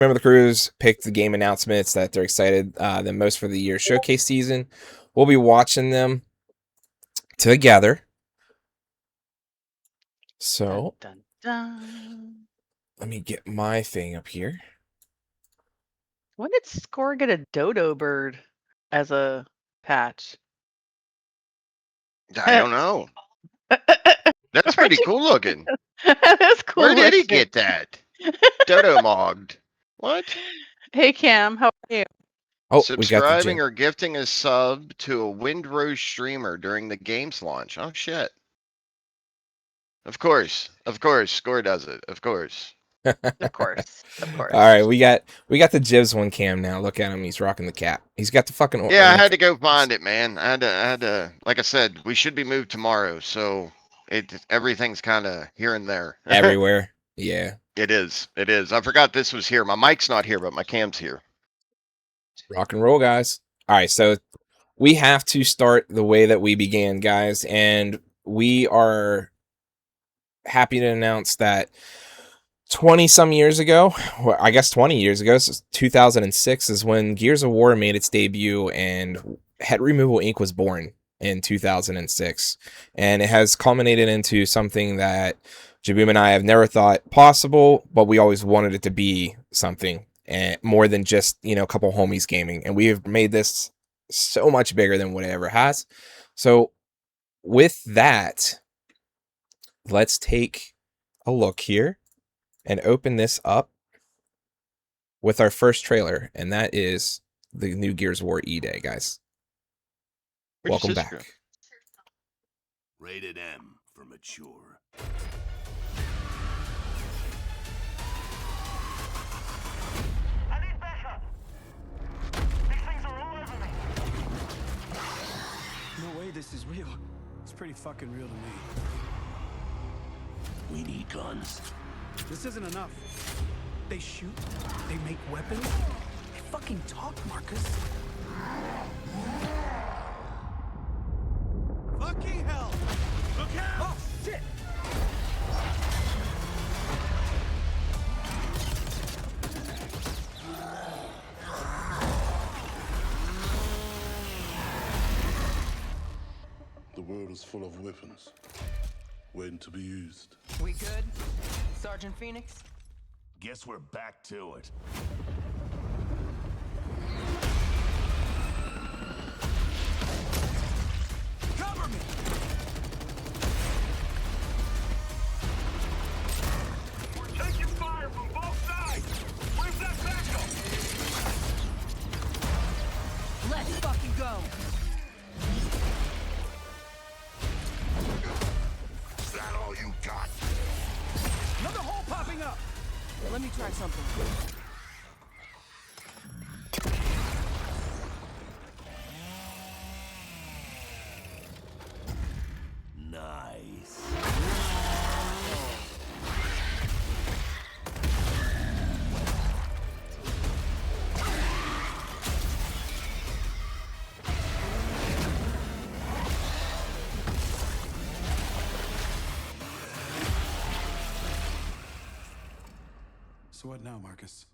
Remember the Crews picked the game announcements that they're excited the most for the year showcase season. We'll be watching them together. So Dun, dun, dun. let me get my thing up here. When did Score get a dodo bird as a patch? I don't know. That's pretty cool looking. That's cool. Where did he looking. get that? Dodo mogged. What? Hey Cam, how are you? Oh, we got the Subscribing gym. or gifting a sub to a Windrose streamer during the game's launch. Oh shit. Of course. Score does it. Of course. Of course. Of course. All right, we got the Jibs one cam now. Look at him, he's rocking the cap. He's got the fucking Yeah, I had to go find it, man. I had to. Like I said, we should be moved tomorrow, so everything's kind of here and there. everywhere. Yeah, It is. I forgot this was here. My mic's not here, but my cam's here. rock and roll, guys. All right, so we have to start the way that we began, guys, and we are happy to announce that 20 some years ago, well, I guess 20 years ago, so 2006 is when Gears of War made its debut, and Head Removal Inc. was born in 2006, and it has culminated into something that Jaboom and I have never thought possible, but we always wanted it to be something and more than just, you know, a couple homies gaming, and we have made this so much bigger than what it ever has. So with that, let's take a look here and open this up with our first trailer, and that is the new Gears of War E-Day, guys. Welcome back. Rated M for mature. I need backup. These things are all over me. No way this is real. It's pretty fucking real to me. We need guns. This isn't enough. They shoot, they make weapons, they fucking talk, Marcus. Fucking hell! Look out! Oh, shit! The world is full of weapons, waiting to be used. We good, Sergeant Phoenix? Guess we're back to it. Cover me! We're taking fire from both sides. Where's that backup? Let's fucking go! Is that all you got? Another hole popping up! Let me try something. Nice. So what now, Marcus?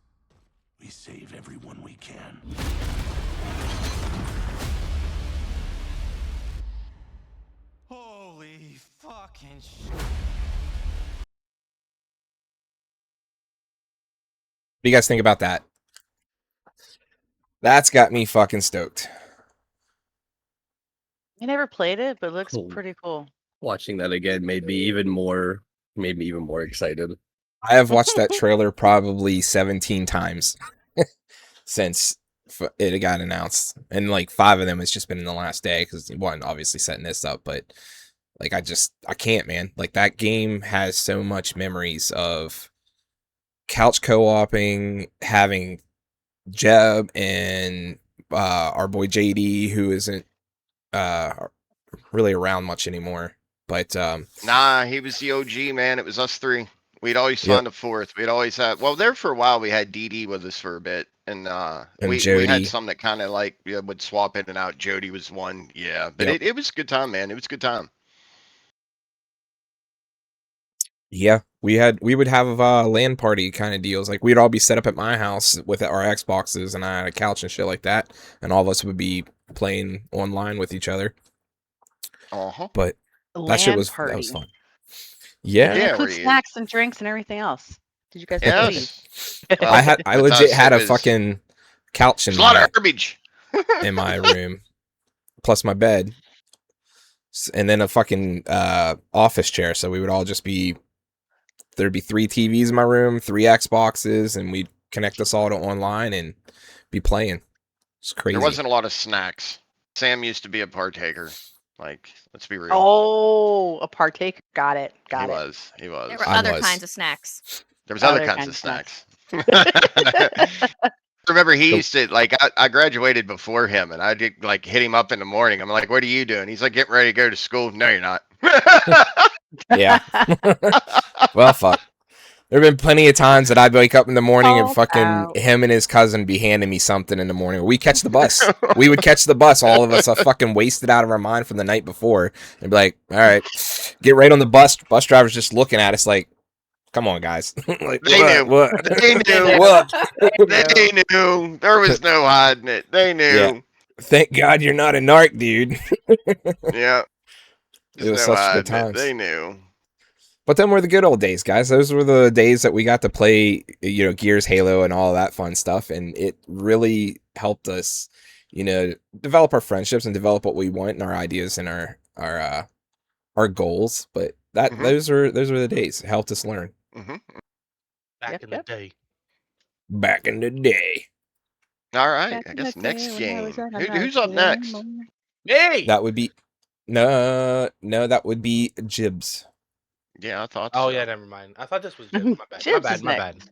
We save everyone we can. Holy fucking shit. What do you guys think about that? That's got me fucking stoked. I never played it, but it looks Cool. pretty cool. Watching that again made me even more excited. I have watched that trailer probably 17 times since it got announced, and like 5 of them has just been in the last day because one obviously setting this up, but like I can't, man. Like that game has so much memories of couch co-oping, having Jeb and our boy JD, who isn't really around much anymore, but Nah, he was the OG, man. It was us three. We'd always Yep. find a fourth. We'd always had. Well, there for a while we had DD with us for a bit, and we Jody. had some that kind of like would swap in and out. Jody was one, yeah. But Yep. it was a good time, man. It was a good time. Yeah, we would have LAN party kind of deals. Like we'd all be set up at my house with our Xboxes, and I had a couch and shit like that, and all of us would be playing online with each other. Uh-huh. But that shit LAN was party. fun. Did Yeah, it Yeah, include where you snacks and drinks and everything else? Did you guys have food? yes. Well, I with legit us, had it a was fucking couch there's a lot of herbage. in my room, plus my bed, and then a fucking office chair. So we would all just be there'd be 3 TVs in my room, 3 Xboxes, and we'd connect us all to online and be playing. It's crazy. There wasn't a lot of snacks. Sam used to be a partaker. Like, let's be real. Oh, a partaker. Got it. he Got it. was. He was. There were I other was. kinds of snacks. There was other Other kinds kinds of of snacks. snacks. Remember, he So- used to like. I graduated before him, and I did like hit him up in the morning. I'm like, "What are you doing?" He's like, "Getting ready to go to school." No, you're not. Yeah. Well, fuck. There have been plenty of times that I'd wake up in the morning and Called fucking out. him and his cousin be handing me something in the morning. We catch the bus. We would catch the bus. All of us are fucking wasted out of our mind from the night before. And be like, all right, get right on the bus. Bus driver's just looking at us like, come on, guys. Like, They knew. what? They knew. What? They knew. There was no hiding it. They knew. Yeah. Thank God you're not a narc, dude. Yeah. It was no such good hiding it. times. They knew. But then were the good old days, guys. Those were the days that we got to play, Gears, Halo, and all of that fun stuff. And it really helped us, develop our friendships and develop what we want and our ideas and our goals. But Mhm. those were the days. It helped us learn. Hmm. Back Yep, in the yep. day. Back in the day. All right. Back I in guess the next day when I game. was at a Who's up night next? club. Hey! That would be no, that would be Jibs. Yeah, I thought Oh so. yeah, never mind. I thought this was Jibs. My bad. My Jibs bad. is My next. bad.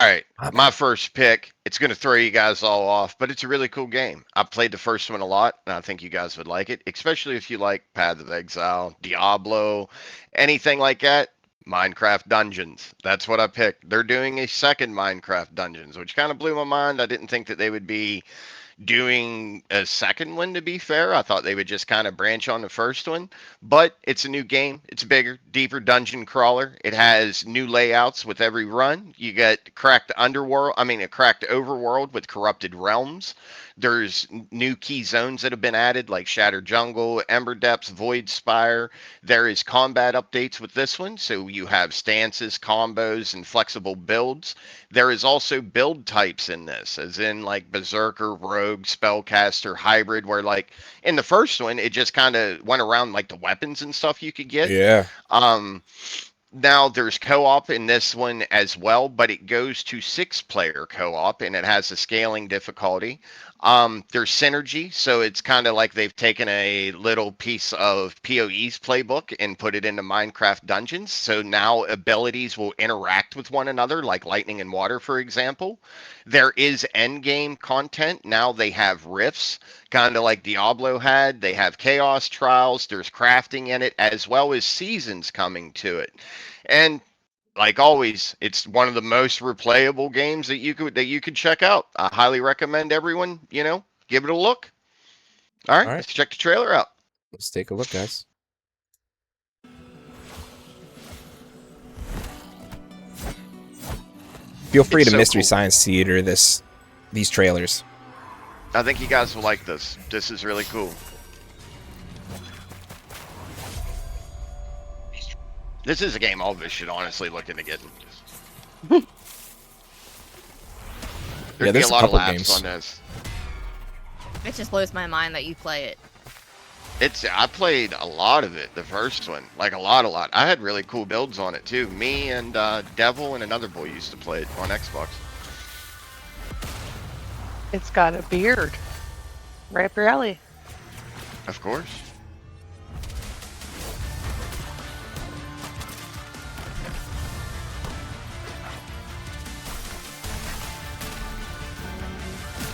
All right, My my bad. first pick. It's going to throw you guys all off, but it's a really cool game. I've played the first one a lot, and I think you guys would like it, especially if you like Path of Exile, Diablo, anything like that. Minecraft Dungeons. That's what I picked. They're doing a second Minecraft Dungeons, which kind of blew my mind. I didn't think that they would be doing a second one, to be fair. I thought they would just kind of branch on the first one, but it's a new game. It's a bigger, deeper dungeon crawler. It has new layouts with every run. You get cracked underworld, a cracked overworld with corrupted realms. There's new key zones that have been added, like Shattered Jungle, Ember Depths, Void Spire. There is combat updates with this one, so you have stances, combos, and flexible builds. There is also build types in this, as in like Berserker, Rogue, Spellcaster, Hybrid, where like in the first one, it just kind of went around like the weapons and stuff you could get. Yeah. Now there's co-op in this one as well, but it goes to 6-player co-op and it has a scaling difficulty. There's synergy, so it's kind of like they've taken a little piece of PoE's playbook and put it into Minecraft Dungeons. So now abilities will interact with one another, like lightning and water, for example. There is endgame content. Now they have rifts, kind of like Diablo had. They have chaos trials. There's crafting in it, as well as seasons coming to it. And like always, it's one of the most replayable games that you could check out. I highly recommend everyone, give it a look. All right, All right. let's check the trailer out. Let's take a look, guys. Feel free It's to so Mystery cool. Science Theater these trailers. I think you guys will like this. This is really cool. This is a game all of us should honestly look into getting. There'd be there's a a lot of couple laughs games. on this. It just blows my mind that you play it. I played a lot of it, the first one, like a lot. I had really cool builds on it too. Me and Devil and another boy used to play it on Xbox. It's got a beard. Right up your alley. Of course.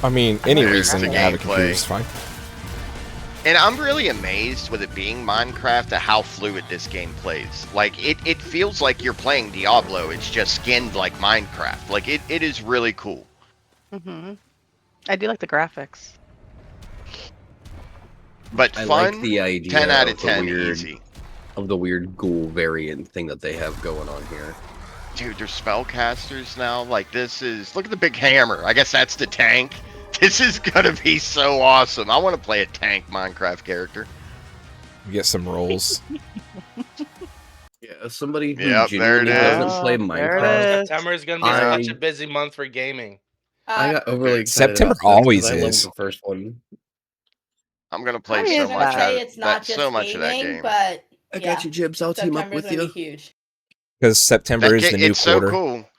I mean, any There's reason the to have a gameplay. computer is fine. And I'm really amazed with it being Minecraft at how fluid this game plays. Like, it feels like you're playing Diablo. It's just skinned like Minecraft. Like, it is really cool. Mm-hmm. I do like the graphics. But I fun, like the idea 10 out of of the 10 weird easy. of the weird ghoul variant thing that they have going on here. Dude, there's spellcasters now. Like, this is... Look at the big hammer. I guess that's the tank. This is gonna be so awesome. I want to play a tank Minecraft character. Get some rolls. Yeah, somebody who Yep, there it genuinely is. doesn't play Oh, there it Minecraft. is. September is going to be I- such a busy month for gaming. I got overly excited. September about this 'cause always I loved is. the first one. I'm gonna I play mean, so it's much fine. of It's not just so much of that gaming, game. but I got you, Jibs. I'll team up September's with gonna you. be huge. Because September is the new It's quarter. so cool.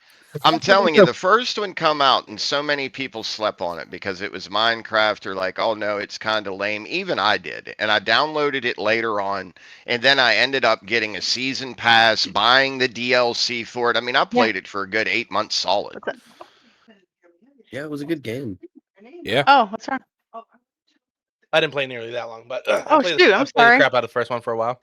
I'm telling you, the first one come out and so many people slept on it because it was Minecraft or like, oh no, it's kind of lame. Even I did. And I downloaded it later on. And then I ended up getting a season pass, buying the DLC for it. I mean, I played it for a good 8 months solid. What's that? Yeah, it was a good game. Yeah. Oh, what's wrong? I didn't play nearly that long, but Oh, shoot, I'm I played sorry. the crap out of the first one for a while.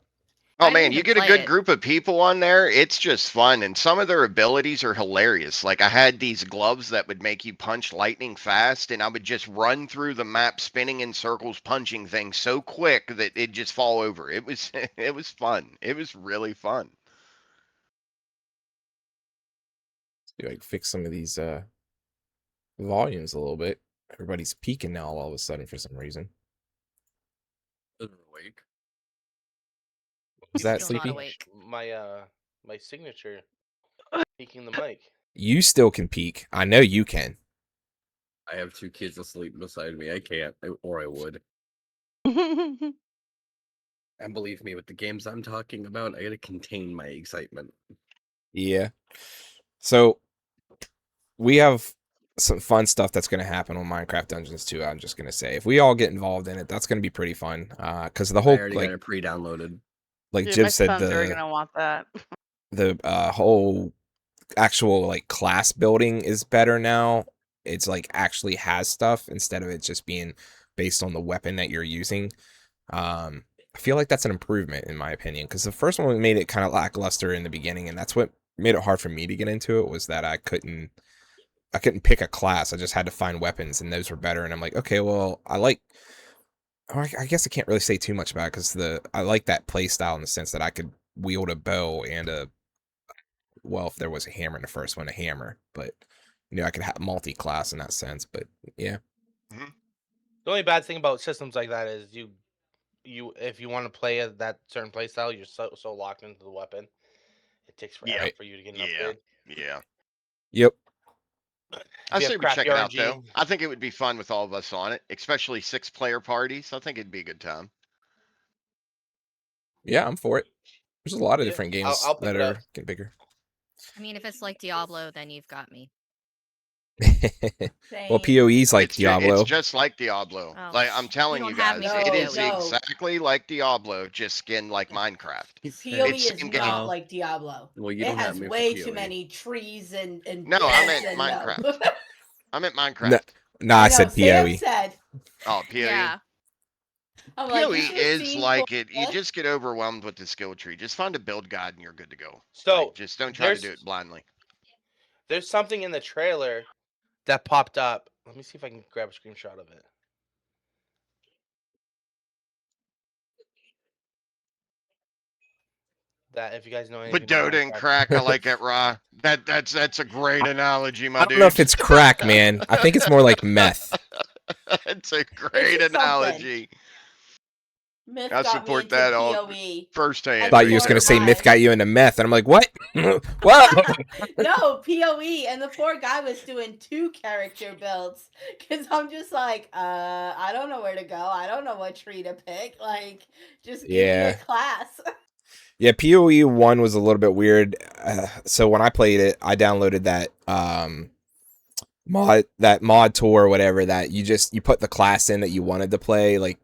Oh I didn't man, you even get a play good it. group of people on there. It's just fun. And some of their abilities are hilarious. Like I had these gloves that would make you punch lightning fast, and I would just run through the map spinning in circles, punching things so quick that it'd just fall over. It was it was fun. It was really fun. Do I fix some of these volumes a little bit? Everybody's peaking now all of a sudden for some reason. Awake. Was that Still not Sleepy? awake. My signature peeking the mic. You still can peak. I know you can. I have 2 kids asleep beside me. I can't, or I would. And believe me, with the games I'm talking about, I gotta contain my excitement. Yeah. So we have some fun stuff that's going to happen on Minecraft Dungeons 2. I'm just going to say, if we all get involved in it, that's going to be pretty fun. Because the I whole already got it pre-downloaded. like Dude, Jib my said, sons are gonna want that. the whole actual like class building is better now. It's like actually has stuff instead of it just being based on the weapon that you're using. I feel like that's an improvement in my opinion, because the first one made it kind of lackluster in the beginning, and that's what made it hard for me to get into it, was that I couldn't pick a class. I just had to find weapons, and those were better. And I'm like, okay, well, I guess I can't really say too much about it, because I like that play style in the sense that I could wield a bow and if there was a hammer in the first one, a hammer. But I could have multi-class in that sense. But yeah. Mm-hmm. The only bad thing about systems like that is you if you want to play that certain play style, you're so locked into the weapon. It takes forever for you to get an upgrade. Yeah. Yep. I If you say have we check it out crappy though. RNG. I think it would be fun with all of us on it, especially 6-player parties. I think it'd be a good time. Yeah, I'm for it. There's a lot of Yeah, different games I'll pick that it are up. getting bigger. I mean, if it's like Diablo, then you've got me. Well, PoE's like Diablo. It's just like Diablo. Oh, Like I'm telling you you don't have guys, me it for is PoE. exactly like Diablo, just skinned like Minecraft. PoE It's is same not game. like Diablo. Well, you It don't have has me for way PoE. too many trees and No, I beds meant and Minecraft. I meant No, Minecraft. I I know, said Sam PoE. said. Oh, PoE. Yeah. I'm like, PoE you should've is seen like it. You Fortnite. just get overwhelmed with the skill tree. Just find a build guide and you're good to go. So Like, just don't try to do it blindly. There's something in the trailer that popped up. Let me see if I can grab a screenshot of it. That if you guys know anything But Dota about and Minecraft. crack, I like that, Ra. That's a great analogy, my I dude. don't know if it's crack, man. I think it's more like meth. It's a great It's analogy. Myth I got me support into that all PoE. firsthand. I thought you was right gonna there, say bro. myth got you into meth, and I'm like, what? What? No, PoE, and the poor guy was doing 2 character builds because I'm just like, I don't know where to go. I don't know what tree to pick. Like, just give me Yeah. a class. Yeah, PoE 1 was a little bit weird. So when I played it, I downloaded that mod tour or whatever, that you put the class in that you wanted to play, like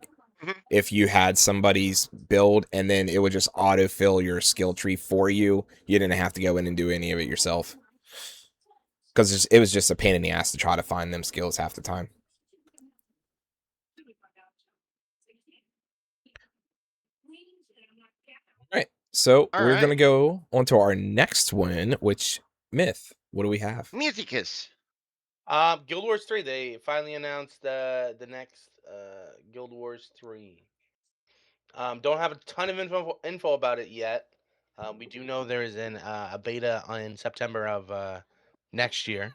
if you had somebody's build, and then it would just autofill your skill tree for you. You didn't have to go in and do any of it yourself. Because it was just a pain in the ass to try to find them skills half the time. Alright, so we're going to go on to our next one, which, Myth, what do we have? Mythicus. Guild Wars 3. They finally announced the next Guild Wars 3. Don't have a ton of info about it yet. We do know there is a beta in September of next year.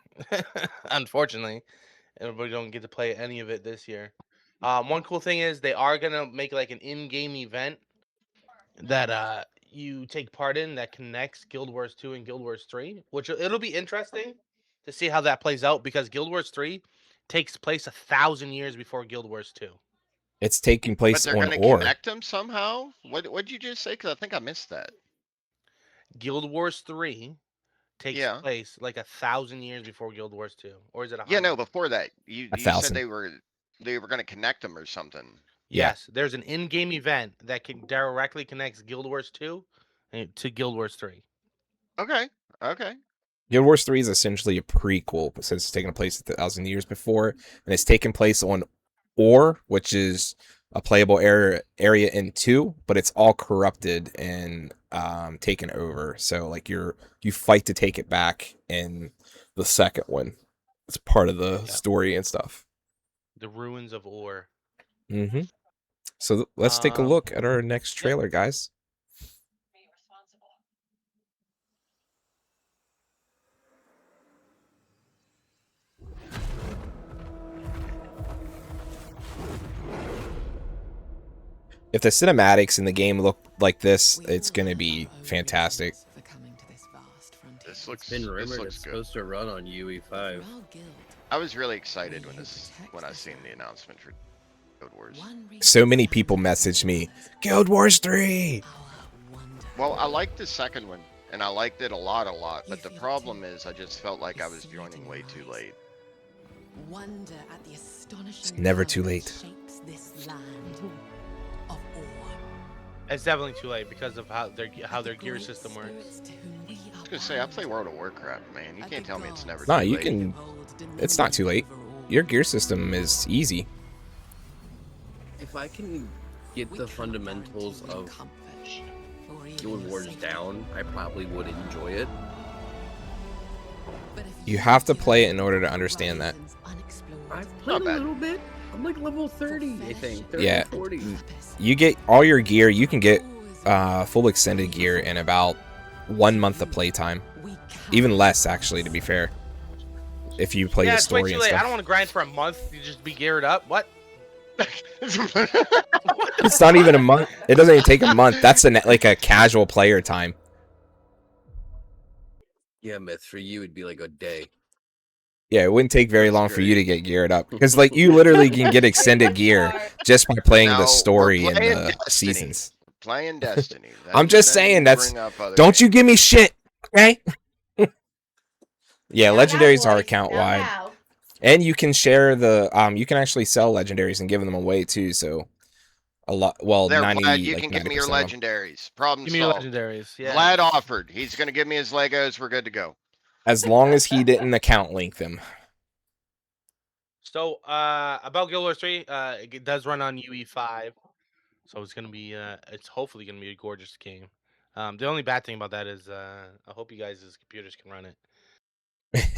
Unfortunately, and we don't get to play any of it this year. One cool thing is they are gonna make like an in-game event that you take part in that connects Guild Wars 2 and Guild Wars 3, which it'll be interesting to see how that plays out because Guild Wars 3 takes place 1,000 years before Guild Wars 2. It's taking But place they're on gonna Ore. connect them somehow. What'd you just say? Because I think I missed that. Guild Wars 3 takes Yeah. place like 1,000 years before Guild Wars 2, or is it 100? Yeah, no. Before that, you said 1,000. they were gonna connect them or something. Yeah. Yes, there's an in-game event that can directly connects Guild Wars 2 to Guild Wars 3. Okay. Okay. Guild Wars 3 is essentially a prequel since it's taking place 1,000 years before, and it's taking place on Ore, which is a playable area in 2, but it's all corrupted and taken over. So like you fight to take it back in the second one. It's part of the story and stuff. The Ruins of Ore. Mm-hmm. So let's take a look at our next trailer, guys. If the cinematics in the game look like this, it's going to be fantastic. This looks. Been rumored This looks it's good. supposed to run on UE5. I was really excited when I seen the announcement for Guild Wars. So many people messaged me, Guild Wars 3! Well, I liked the second one, and I liked it a lot, but the problem is I just felt like I was joining way too late. It's never too late. It's definitely too late because of how their gear system works. I was gonna say, I play World of Warcraft, man. You can't tell me it's never No, too you late. can... It's not too late. Your gear system is easy. If I can get the fundamentals of Guild Wars down, I probably would enjoy it. You have to play it in order to understand that. I've played a little bit. I'm like level 30, I think. 30, Yeah. 40. You get all your gear. You can get full extended gear in about 1 month of playtime. Even less, actually, to be fair. If you play the it's way story too and late. I stuff. don't want to grind for a month. You just be geared up. What? It's not even a month. It doesn't even take a month. That's like a casual player time. Yeah, Myth, for you it'd be like a day. Yeah, it wouldn't take very long for you to get geared up. Because, like, you literally can get extended gear just by playing No, the story we're and playing the Destiny. seasons. Playing Destiny. I'm just saying, that's... bring up other Don't you games. give me shit, okay? Yeah, Now, legendaries are boys, account now, wide. now. And you can share the... you can actually sell legendaries and give them away, too, so... A lot... Well, There, 90... Vlad, you like can give me your 90% of them. legendaries. Problem Give me your solved. legendaries. Yeah. Vlad offered. He's gonna give me his Legos. We're good to go. As long as he didn't account link them. So about Guild Wars 3, it does run on UE5, so it's gonna be it's hopefully gonna be a gorgeous game. The only bad thing about that is I hope you guys' computers can run it.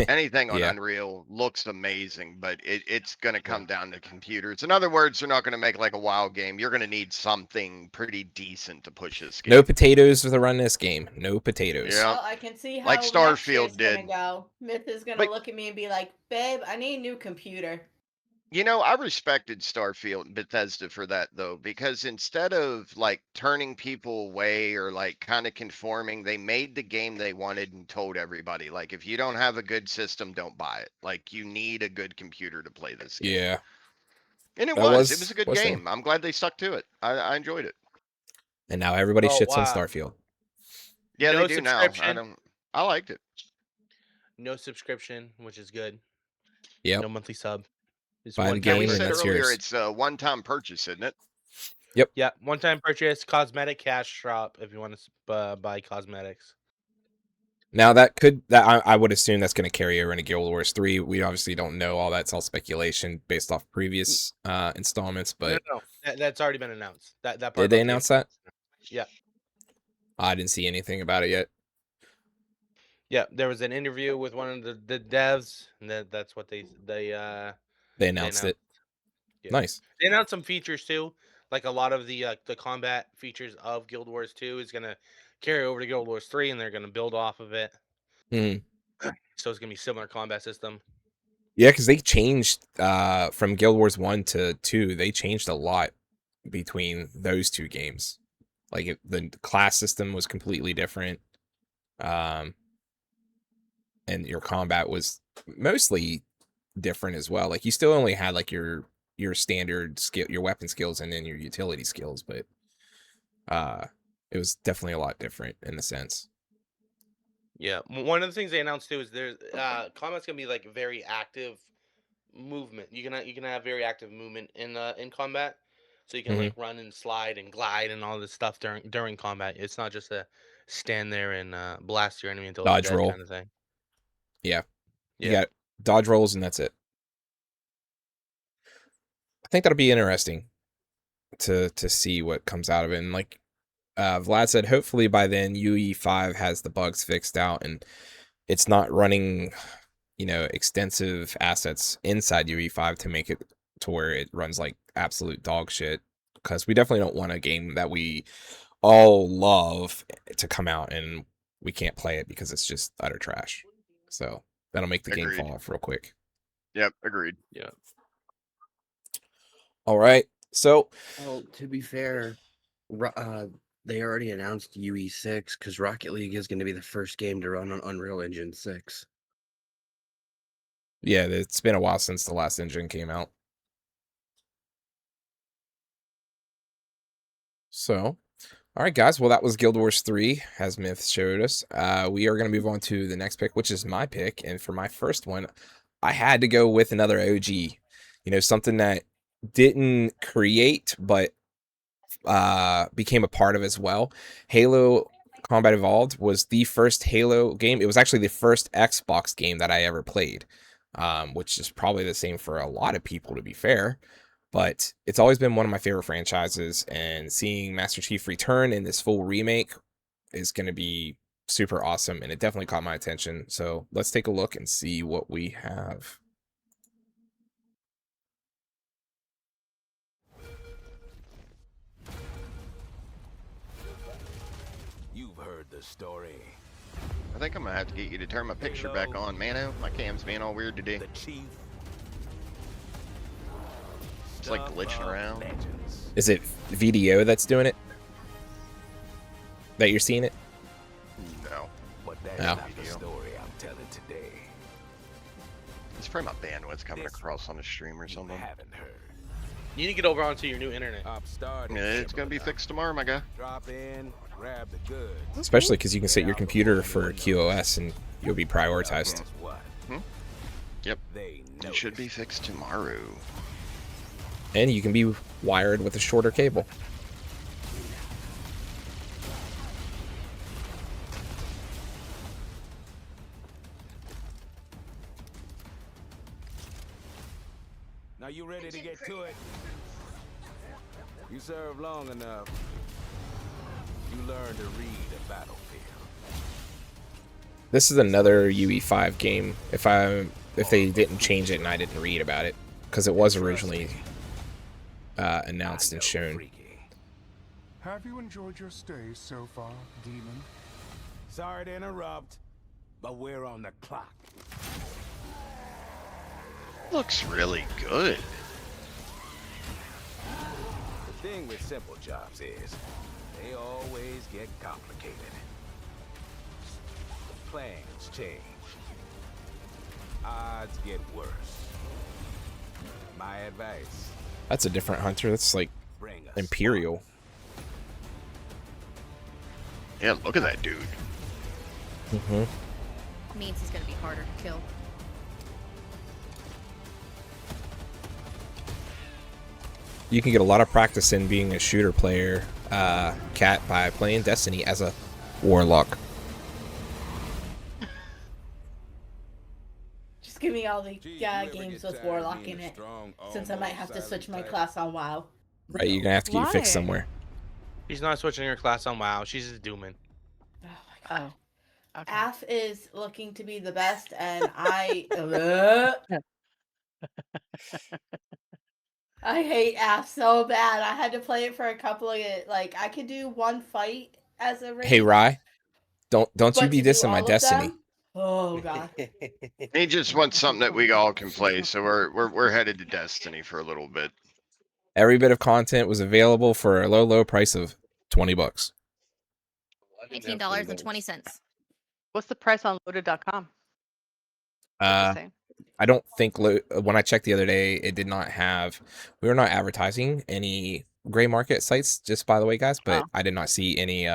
Anything on Yeah. Unreal looks amazing, but it's going to come down to computers. In other words, they're not going to make like a WoW game. You're going to need something pretty decent to push this game. No potatoes to run this game. No potatoes. Yeah. Well, I can see how Like next Starfield year's gonna did. go. Myth is gonna But- look at me and be like, "Babe, I need a new computer." You know, I respected Starfield and Bethesda for that though, because instead of like turning people away or like kind of conforming, they made the game they wanted and told everybody, like, if you don't have a good system, don't buy it. Like, you need a good computer to play this game. Yeah. And it That was was a good thing. game. I'm glad they stuck to it. I enjoyed it. And now everybody Oh, shits on wow. Starfield. Yeah, No they do now. subscription. I liked it. No subscription, which is good. Yep. No monthly sub. It's Buy the one game Yeah, we and said that's earlier yours. it's a one-time purchase, isn't it? Yeah, one-time purchase, cosmetic cash shop if you want to buy cosmetics. Now I would assume that's going to carry over into Guild Wars 3. We obviously don't know. All that's all speculation based off previous installments, but No. That's already been announced. That part did they about the announce that? Yeah. I didn't see anything about it yet. Yeah, there was an interview with one of the devs, and that's what they They announced it. Yeah. Nice. They announced some features too, Like a lot of the combat features of Guild Wars 2 is gonna carry over to Guild Wars 3, and they're gonna build off of it. Mhm. So it's gonna be similar combat system. Yeah, because they changed from Guild Wars 1 to 2. They changed a lot between those two games. Like the class system was completely different, and your combat was mostly different as well. Like you still only had like your standard skill, your weapon skills, and then your utility skills, but it was definitely a lot different in the sense. Yeah, one of the things they announced too is there's combat's gonna be like very active movement. You can have very active movement in combat, so you can like run and slide and glide and all this stuff during combat. It's not just a stand there and blast your enemy until they're Dodge dead roll. kind of thing. Yeah, you Yeah. got dodge rolls, and that's it. I think that'll be interesting to see what comes out of it. And like Vlad said, hopefully by then UE5 has the bugs fixed out and it's not running, extensive assets inside UE5 to make it to where it runs like absolute dog shit. Because we definitely don't want a game that we all love to come out and we can't play it because it's just utter trash. So that'll make the game fall off real quick. Yep, agreed. Yeah. All right. So, well, to be fair, they already announced UE6 because Rocket League is going to be the first game to run on Unreal Engine 6. Yeah, it's been a while since the last engine came out. So, all right, guys. Well, that was Guild Wars 3, as Myth showed us. We are going to move on to the next pick, which is my pick. And for my first one, I had to go with another OG. Something that didn't create, but became a part of as well. Halo Combat Evolved was the first Halo game. It was actually the first Xbox game that I ever played, which is probably the same for a lot of people, to be fair. But it's always been one of my favorite franchises, and seeing Master Chief return in this full remake is going to be super awesome, and it definitely caught my attention. So let's take a look and see what we have. You've heard the story. I think I'm gonna have to get you to turn my picture back on, Mano. My cam's being all weird today. The Chief. It's like glitching around. Is it VDO that's doing it? That you're seeing it? No. But that's No. not the story I'm telling today. It's probably my bandwidth coming across on the stream or something. Haven't heard. You need to get over onto your new internet. Yeah, it's gonna be fixed tomorrow, my guy. Drop in, grab the goods. Especially because you can set your computer for QoS and you'll be prioritized. Yep. It should be fixed tomorrow. And you can be wired with a shorter cable. Now you ready to get to it? You serve long enough. You learn to read a battlefield. This is another UE5 game. If they didn't change it and I didn't read about it, because it was originally announced and shown. Have you enjoyed your stay so far, Demon? Sorry to interrupt, but we're on the clock. Looks really good. The thing with simple jobs is they always get complicated. The plans change. Odds get worse. My advice. That's a different hunter. That's like Imperial. Yeah, look at that dude. Means he's gonna be harder to kill. You can get a lot of practice in being a shooter player, Cat, by playing Destiny as a warlock. Just give me all the games with Warlock in it, since I might have to switch my class on WoW. Right, you're gonna have to get you fixed somewhere. She's not switching her class on WoW. She's just dooming. Oh my god. Af is looking to be the best, and I. I hate apps so bad. I had to play it for a couple of like I could do one fight as a Hey, raid, Rye, don't you but be to do dissing my all of Destiny. them, oh god. He just wants something that we all can play, so we're headed to Destiny for a little bit. Every bit of content was available for a low price of $20. $19.20. What's the price on loaded.com? The Uh, same. I don't think when I checked the other day, it did not have. We were not advertising any gray market sites. Just by the way, guys, but Oh. I did not see any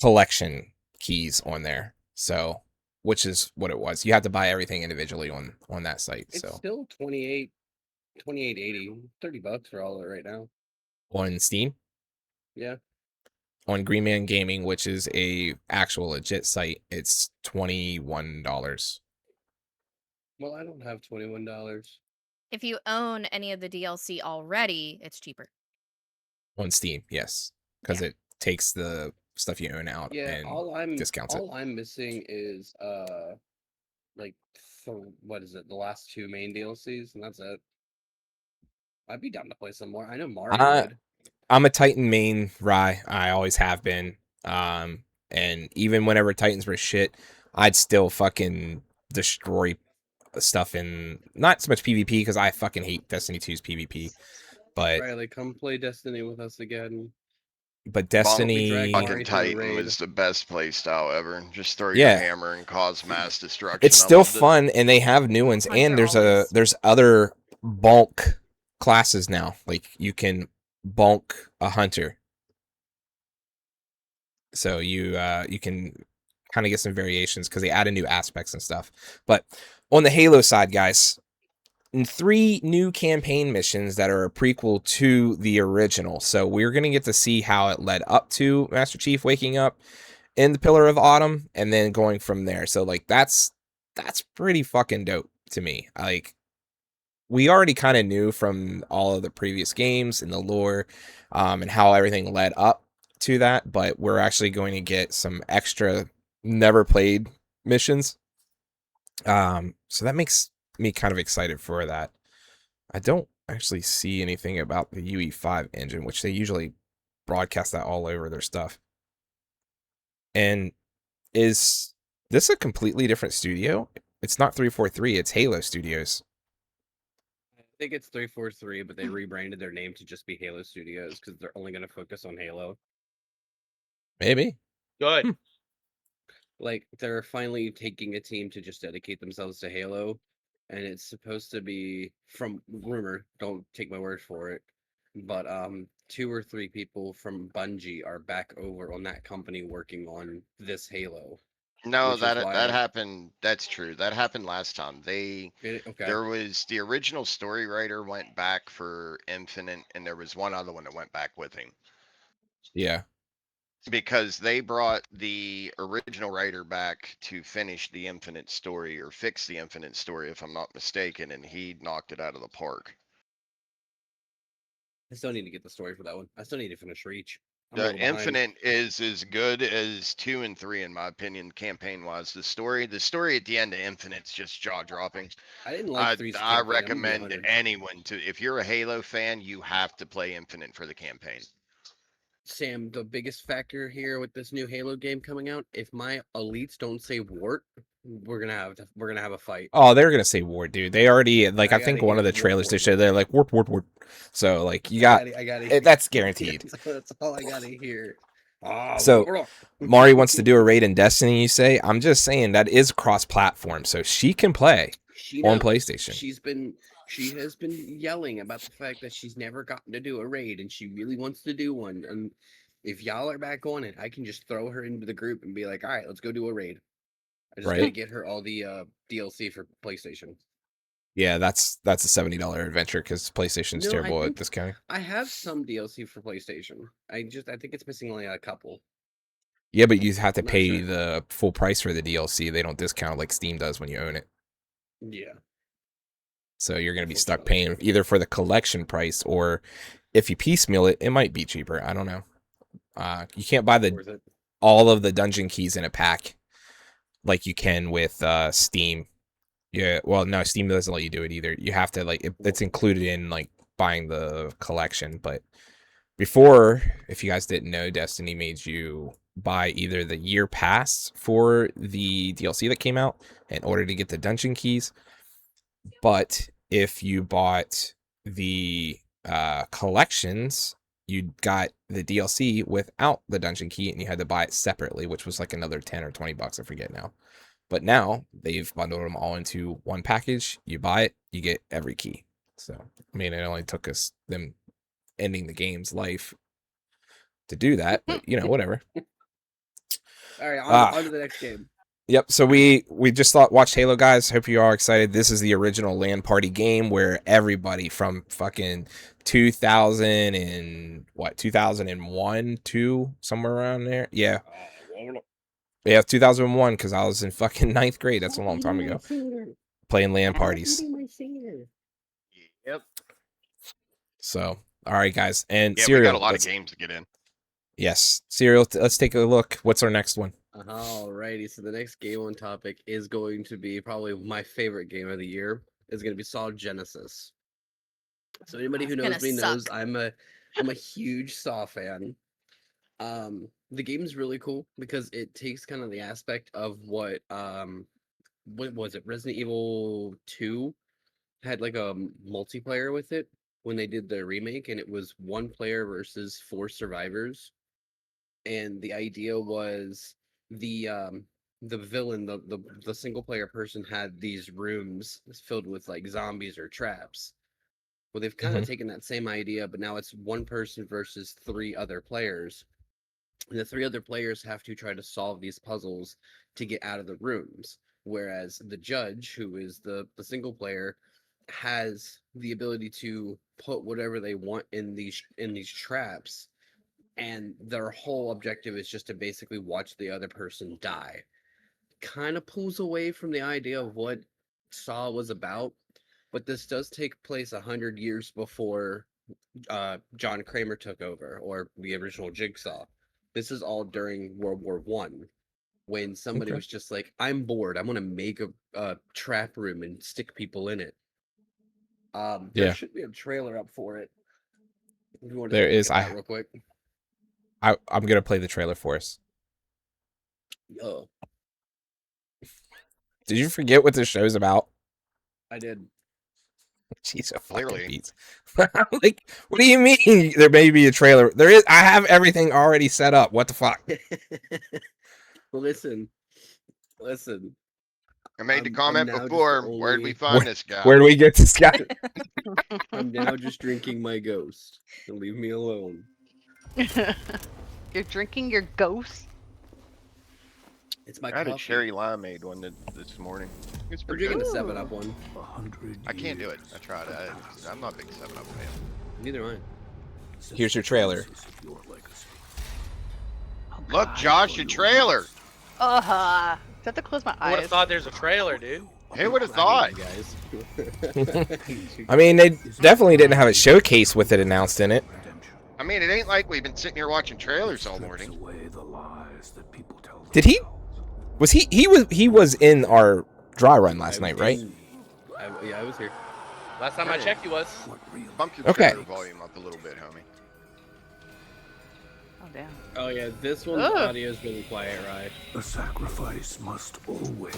collection keys on there. So, which is what it was. You have to buy everything individually on that site. It's So still 28.80, $30 for all of it right now. on Steam, Yeah. on Green Man Gaming, which is a actual legit site, it's $21. Well, I don't have $21. If you own any of the DLC already, it's cheaper. On Steam, yes, because it takes the stuff you own out Yeah, and discounts it. all I'm missing is like what is it? The last 2 main DLCs, and that's it. I'd be down to play some more. I know Mario would. I'm a Titan main, Rye. I always have been. And even whenever Titans were shit, I'd still fucking destroy stuff in not so much PvP because I fucking hate Destiny 2's PvP, but Riley, come play Destiny with us again. Destiny Fucking Titan was the best play style ever. Just throw your Yeah. hammer and cause mass destruction. It's I still loved it. fun, and they have new ones, and there's other bulk classes now. Like you can bulk a hunter, so you can kind of get some variations because they added new aspects and stuff. But on the Halo side, guys, 3 new campaign missions that are a prequel to the original. So we're gonna get to see how it led up to Master Chief waking up in the Pillar of Autumn and then going from there. So like that's pretty fucking dope to me. Like we already kind of knew from all of the previous games and the lore and how everything led up to that, but we're actually going to get some extra never played missions. So that makes me kind of excited for that. I don't actually see anything about the UE5 engine, which they usually broadcast that all over their stuff. And is this a completely different studio? It's not 343, it's Halo Studios. I think it's 343, but they rebranded their name to just be Halo Studios because they're only going to focus on Halo. Maybe. Good. Like they're finally taking a team to just dedicate themselves to Halo, and it's supposed to be, from rumor, don't take my word for it, but 2 or 3 people from Bungie are back over on that company working on this Halo. No, which is that why- happened. That's true. That happened last time. Okay. There was the original story writer went back for Infinite, and there was one other one that went back with him. Yeah. Because they brought the original writer back to finish the Infinite story or fix the Infinite story, if I'm not mistaken, and he knocked it out of the park. I still need to get the story for that one. I still need to finish Reach. I'm a The little behind. Infinite is as good as 2 and 3 in my opinion, campaign wise. The story at the end of Infinite's just jaw dropping. I didn't like 3's I campaign, I'm gonna be recommend 100. anyone to, if you're a Halo fan, you have to play Infinite for the campaign. Sam, the biggest factor here with this new Halo game coming out, if my elites don't say wart, we're gonna have a fight. Oh, they're gonna say wart, dude. They already like. I I think gotta one of hear the trailers wart, they showed, they're like wart. So like you got I gotta that's guaranteed. That's all I gotta hear. So Mari wants to do a raid in Destiny. You say? I'm just saying that is cross-platform, so she can play on PlayStation. She has been yelling about the fact that she's never gotten to do a raid, and she really wants to do one. And if y'all are back on it, I can just throw her into the group and be like, "All right, let's go do a raid." I just gotta get her all the DLC for PlayStation. Yeah, that's a $70 adventure because PlayStation's No, terrible at discounting. I have some DLC for PlayStation. I think it's missing only a couple. Yeah, but you have to I'm not pay sure. the full price for the DLC. They don't discount like Steam does when you own it. Yeah. So you're gonna be stuck paying either for the collection price or if you piecemeal it, it might be cheaper. I don't know. You can't buy all of the dungeon keys in a pack like you can with Steam. Yeah, well, no, Steam doesn't let you do it either. You have to like it's included in like buying the collection. But before, if you guys didn't know, Destiny made you buy either the year pass for the DLC that came out in order to get the dungeon keys. But if you bought the collections, you got the DLC without the dungeon key, and you had to buy it separately, which was like another 10 or 20 bucks. I forget now. But now they've bundled them all into one package. You buy it, you get every key. So, I mean, it only took us them ending the game's life to do that, but you know, whatever. All right, on to the next game. Yep. So we just watched Halo, guys. Hope you are excited. This is the original LAN party game where everybody from fucking 2001, 2, somewhere around there. Yeah. Yeah, 2001, because I was in fucking 9th grade. That's a long time ago. Playing LAN parties. Yep. So, all right, guys. And Yeah, Serial, we got a lot of games to get in. Yes. Serial, let's take a look. What's our next one? Alrighty, so the next game on topic is going to be probably my favorite game of the year. It's going to be Saw Genesis. So anybody who knows me knows I'm a huge Saw fan. The game's really cool because it takes kind of the aspect of what was it, Resident Evil 2 had like a multiplayer with it when they did the remake, and it was 1 player versus 4 survivors. And the idea was the villain, the single player person had these rooms filled with like zombies or traps. Well, they've kind of taken that same idea, but now it's 1 person versus 3 other players. And the 3 other players have to try to solve these puzzles to get out of the rooms. Whereas the judge, who is the single player, has the ability to put whatever they want in these traps, and their whole objective is just to basically watch the other person die. Kind of pulls away from the idea of what Saw was about, but this does take place 100 years before John Kramer took over, or the original Jigsaw. This is all during World War One, when somebody was just like, "I'm bored. I'm gonna make a trap room and stick people in it." There should be a trailer up for it. If you want to There take a look is. at that real quick. I'm gonna play the trailer for us. Oh, Did you forget what the show's about? I did. Jeez, Clearly. beats. Like, what do you mean? There may be a trailer. There is. I have everything already set up. What the fuck? Listen. I made the comment before. Where'd we find this guy? Where do we get this guy? I'm now just drinking my ghost. So leave me alone. You're drinking your ghost? It's my I had a coffee. cherry limeade one this morning. It's I'm pretty drinking good. a 7-Up one. I can't do it. I tried it. I'm not a big 7-Up fan. Neither am I. Here's your trailer. Look, Josh, a trailer. I have to close my I would eyes. have thought there's a trailer, dude. Who would have thought? Guys. I mean, they definitely didn't have a showcase with it announced in it. I mean, it ain't like we've been sitting here watching trailers all morning. Did he? Was he was in our dry run last night, right? Yeah, I was here. Last time I checked, he was. Bump your Okay. trailer volume up a little bit, homie. Oh, damn. Oh yeah, this one's audio is really quiet, right? A sacrifice must always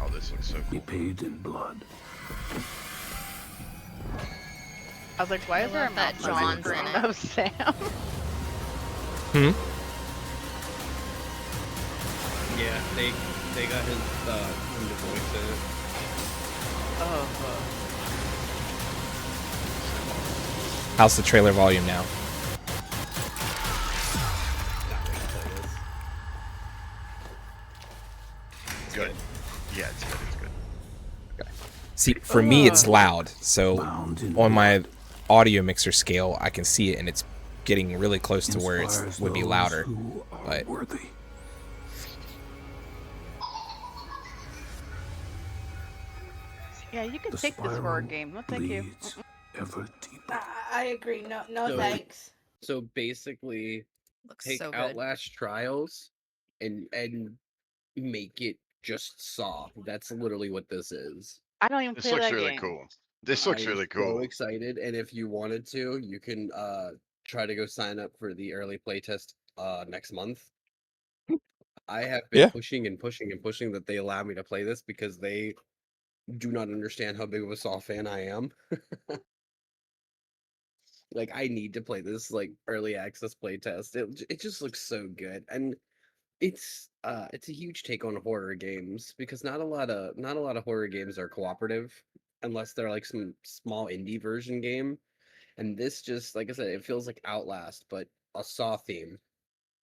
Oh, this looks so be cool. paid in blood. I was like, why is there a love that mouse John's for in it. no sound? Yeah, they got his voice in it. Oh. How's the trailer volume now? Good. Yeah, it's good. It's good. See, for me, it's loud. So on my audio mixer scale, I can see it, and it's getting really close to where it would be louder. But Yeah, you can take this horror game. No, thank you. Ever deeper. I agree. No So- thanks. So basically, Looks take so good. Outlast Trials and make it just Saw. That's literally what this is. I don't even This play looks that really game. cool. This looks I'm really so cool. excited, and if you wanted to, you can try to go sign up for the early playtest next month. I have been Yeah. pushing and pushing and pushing that they allow me to play this because they do not understand how big of a Saw fan I am. Like, I need to play this like early access playtest. It just looks so good, and it's a huge take on horror games because not a lot of horror games are cooperative unless they're like some small indie version game. And this just, like I said, it feels like Outlast, but a Saw theme.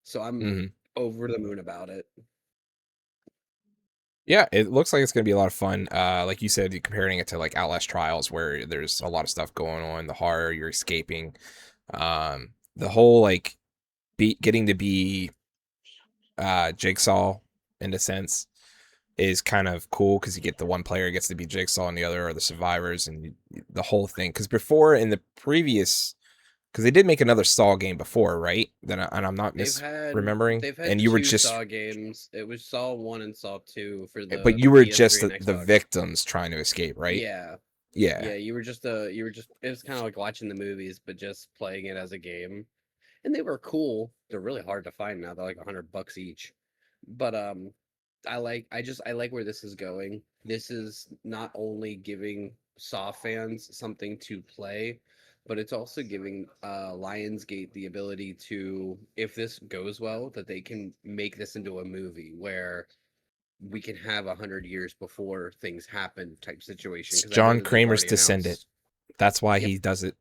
So I'm Mhm. over the moon about it. Yeah, it looks like it's going to be a lot of fun. Like you said, comparing it to like Outlast Trials, where there's a lot of stuff going on, the horror, you're escaping, the whole like getting to be Jigsaw in a sense is kind of cool because you get the one player gets to be Jigsaw and the other are the survivors, and the whole thing. Because before in the previous, because they did make another Saw game before, right? And I'm not misremembering. They've had And you were two just, Saw games. It was Saw 1 and Saw 2 for the but you were PS3 just and the Xbox. victims trying to escape, right? Yeah. Yeah. Yeah, you were just it was kind of like watching the movies, but just playing it as a game. And they were cool. They're really hard to find now. They're like $100 each. But I like where this is going. This is not only giving Saw fans something to play, but it's also giving Lionsgate the ability to, if this goes well, that they can make this into a movie where we can have 100 years before things happen type situation. It's 'Cause I know John that they've Kramer's already Descendant. announced- That's why Yep. he does it.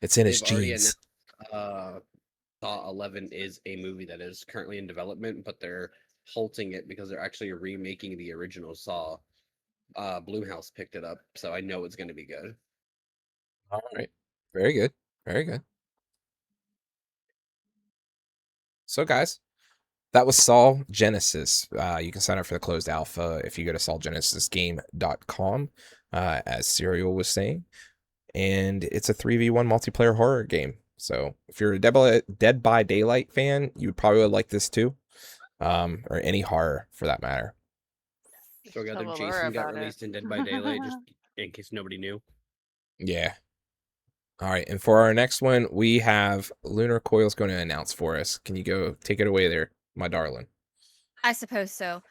It's in his They've already genes. announced Saw 11 is a movie that is currently in development, but they're halting it because they're actually remaking the original Saw. Blumhouse picked it up, so I know it's going to be good. All right. Very good. Very good. So, guys, that was Saw Genesis. You can sign up for the closed alpha if you go to SawGenesisGame.com, as Serial was saying. And it's a 3v1 multiplayer horror game. So if you're a Dead by Daylight fan, you would probably like this too. Or any horror for that matter. So Tell other Laura Jason got about it. released in Dead by Daylight, just in case nobody knew. Yeah. All right. And for our next one, we have LunarCoil's going to announce for us. Can you go take it away there, my darling? I suppose so.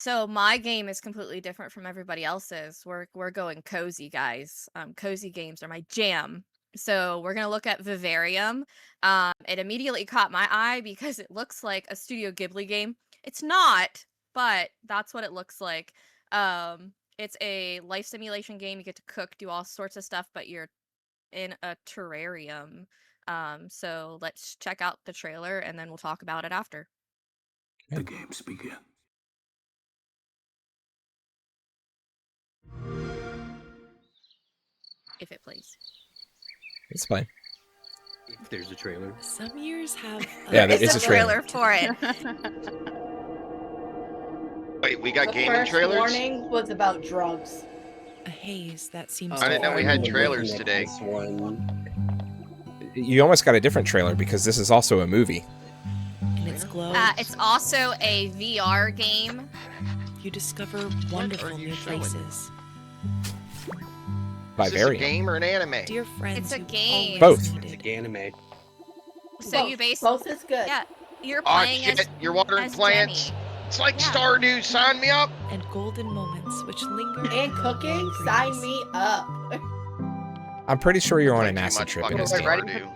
So my game is completely different from everybody else's. We're going cozy, guys. Cozy games are my jam. So we're gonna look at Vivarium. It immediately caught my eye because it looks like a Studio Ghibli game. It's not, but that's what it looks like. It's a life simulation game. You get to cook, do all sorts of stuff, but you're in a terrarium. So let's check out the trailer and then we'll talk about it after. The games begin. If it plays. It's fine. If there's a trailer. Some years have. Yeah, There it's is a a trailer. for it. Wait, we got The gaming first trailers? warning was about drugs. A haze that seems I didn't know we had I'm trailers looking at today. this one. You almost got a different trailer because this is also a movie. in its glow. It's also a VR game. You discover wonderful new places. Is this a Vivarium. game or an anime? Dear friends, It's a you game. always Both. needed. Anime. So both, you basically, both is good. yeah, you're Oh playing shit, as you're watering as plants. Jenny. It's like Yeah. Stardew, sign me up. And golden moments which linger. And cooking, sign me up. I'm pretty sure you're on Play an too acid much trip in fucking this game. Stardew.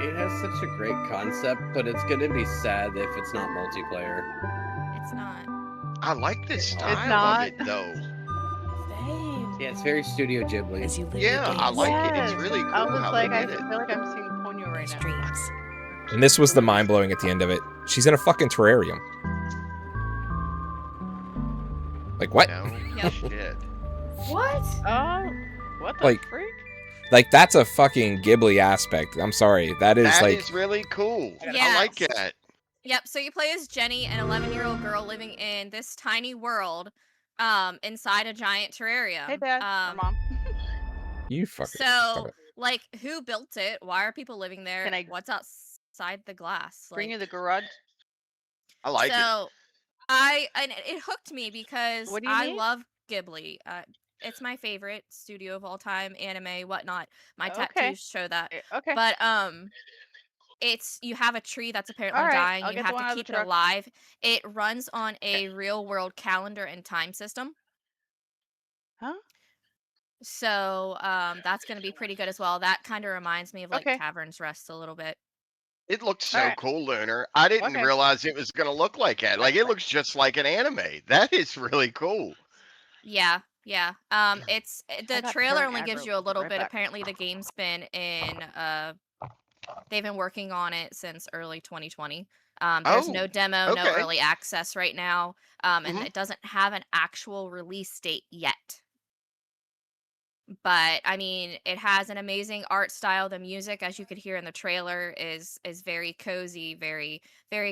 It has such a great concept, but it's gonna be sad if it's not multiplayer. It's not. I like the style not. of it though. Same. Yeah, it's very Studio Ghibli. As you live Yeah, your I days, like it. It's Yes. really cool I was how like, they I did it. feel like I'm seeing Ponyo right those now. dreams. And this was the mind blowing at the end of it. She's in a fucking terrarium. Like what? No Yep. shit. What? Oh, what the Like, freak? Like that's a fucking Ghibli aspect. I'm sorry. That is That like is really cool. I Yes. like that. Yep. So you play as Jenny, an 11-year-old girl living in this tiny world, inside a giant terrarium. Hey, Dad or Mom. you fucking stop So, it. like, who built it? Why are people living there? Can I- What's outside the glass? Bring Like, you the garage I like it. So and it hooked me because What do you I need? love Ghibli. It's my favorite studio of all time, anime, whatnot. My Okay. tattoos show that. Okay. But it's you have a tree that's apparently All right, dying. I'll You get the have one to out of the keep it truck. alive. It runs on a real world calendar and time system. Huh? So that's going to be pretty good as well. That kind of reminds me of like Okay. Tavern's Rest a little bit. It looks so Alright. cool, Lunar. I didn't Okay. realize it was gonna look like that. Like it looks just like an anime. That is really cool. Yeah, yeah. It's the got trailer turn only gives aggro. you a I'll be little right bit. back. Apparently, the game's been in. They've been working on it since early 2020. There's Oh, no demo, no okay. early access right now, and Mhm. it doesn't have an actual release date yet. But I mean, it has an amazing art style. The music, as you could hear in the trailer, is very cozy, very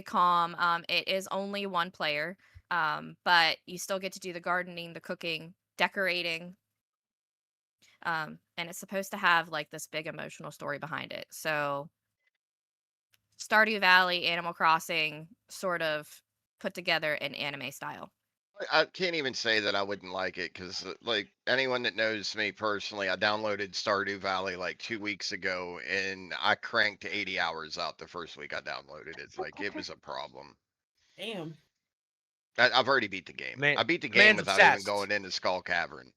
calm. It is only one player, but you still get to do the gardening, the cooking, decorating, and it's supposed to have like this big emotional story behind it. So Stardew Valley, Animal Crossing, sort of put together in anime style. I can't even say that I wouldn't like it because, like, anyone that knows me personally, I downloaded Stardew Valley like 2 weeks ago and I cranked 80 hours out the first week I downloaded it. Like, it was a problem. Damn. I've already beat the game. Man, I beat the game man's without even obsessed. going into Skull Cavern.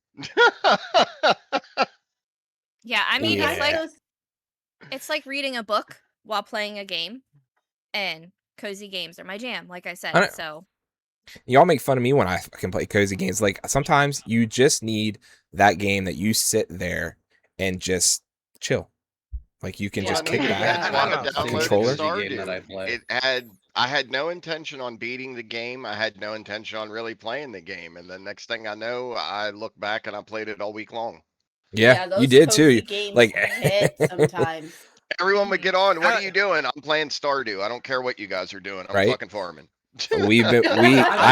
Yeah, I mean, Yeah. it's like reading a book while playing a game, and cozy games are my jam, like I I said. don't- So Y'all make fun of me when I can play cozy games. Like sometimes you just need that game that you sit there and just chill. Like you can Yeah, just we kick need back, that. That's why I I don't know. downloaded controller. Cozy game that I Stardew. play. I had no intention on beating the game. I had no intention on really playing the game. And the next thing I know, I look back and I played it all week long. Yeah, those you did cozy too. games Like hit sometimes. Everyone would get on. What I- are you doing? I'm playing Stardew. I don't care what you guys are doing. I'm Right? fucking farming. I play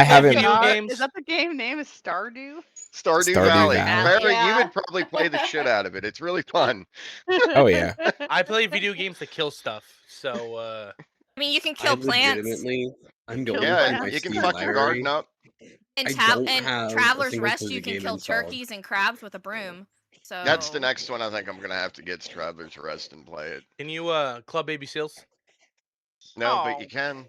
haven't video Star- games. Is that the game name? Is Stardew? Stardew Stardew Valley. Valley. Farrah, you Yeah. would probably play the shit out of it. It's really fun. Oh yeah. I play video games to kill stuff. So I mean, you can I kill plants. legitimately, I'm Kill going Yeah, through my you can Steam fuck your library. garden up. In I don't in have a Traveler's single Rest, cozy you can game kill installed. turkeys and crabs with a broom. So That's the next one I think I'm gonna have to get Traveler's Rest and play it. can you club baby seals? No, but Oh. you can.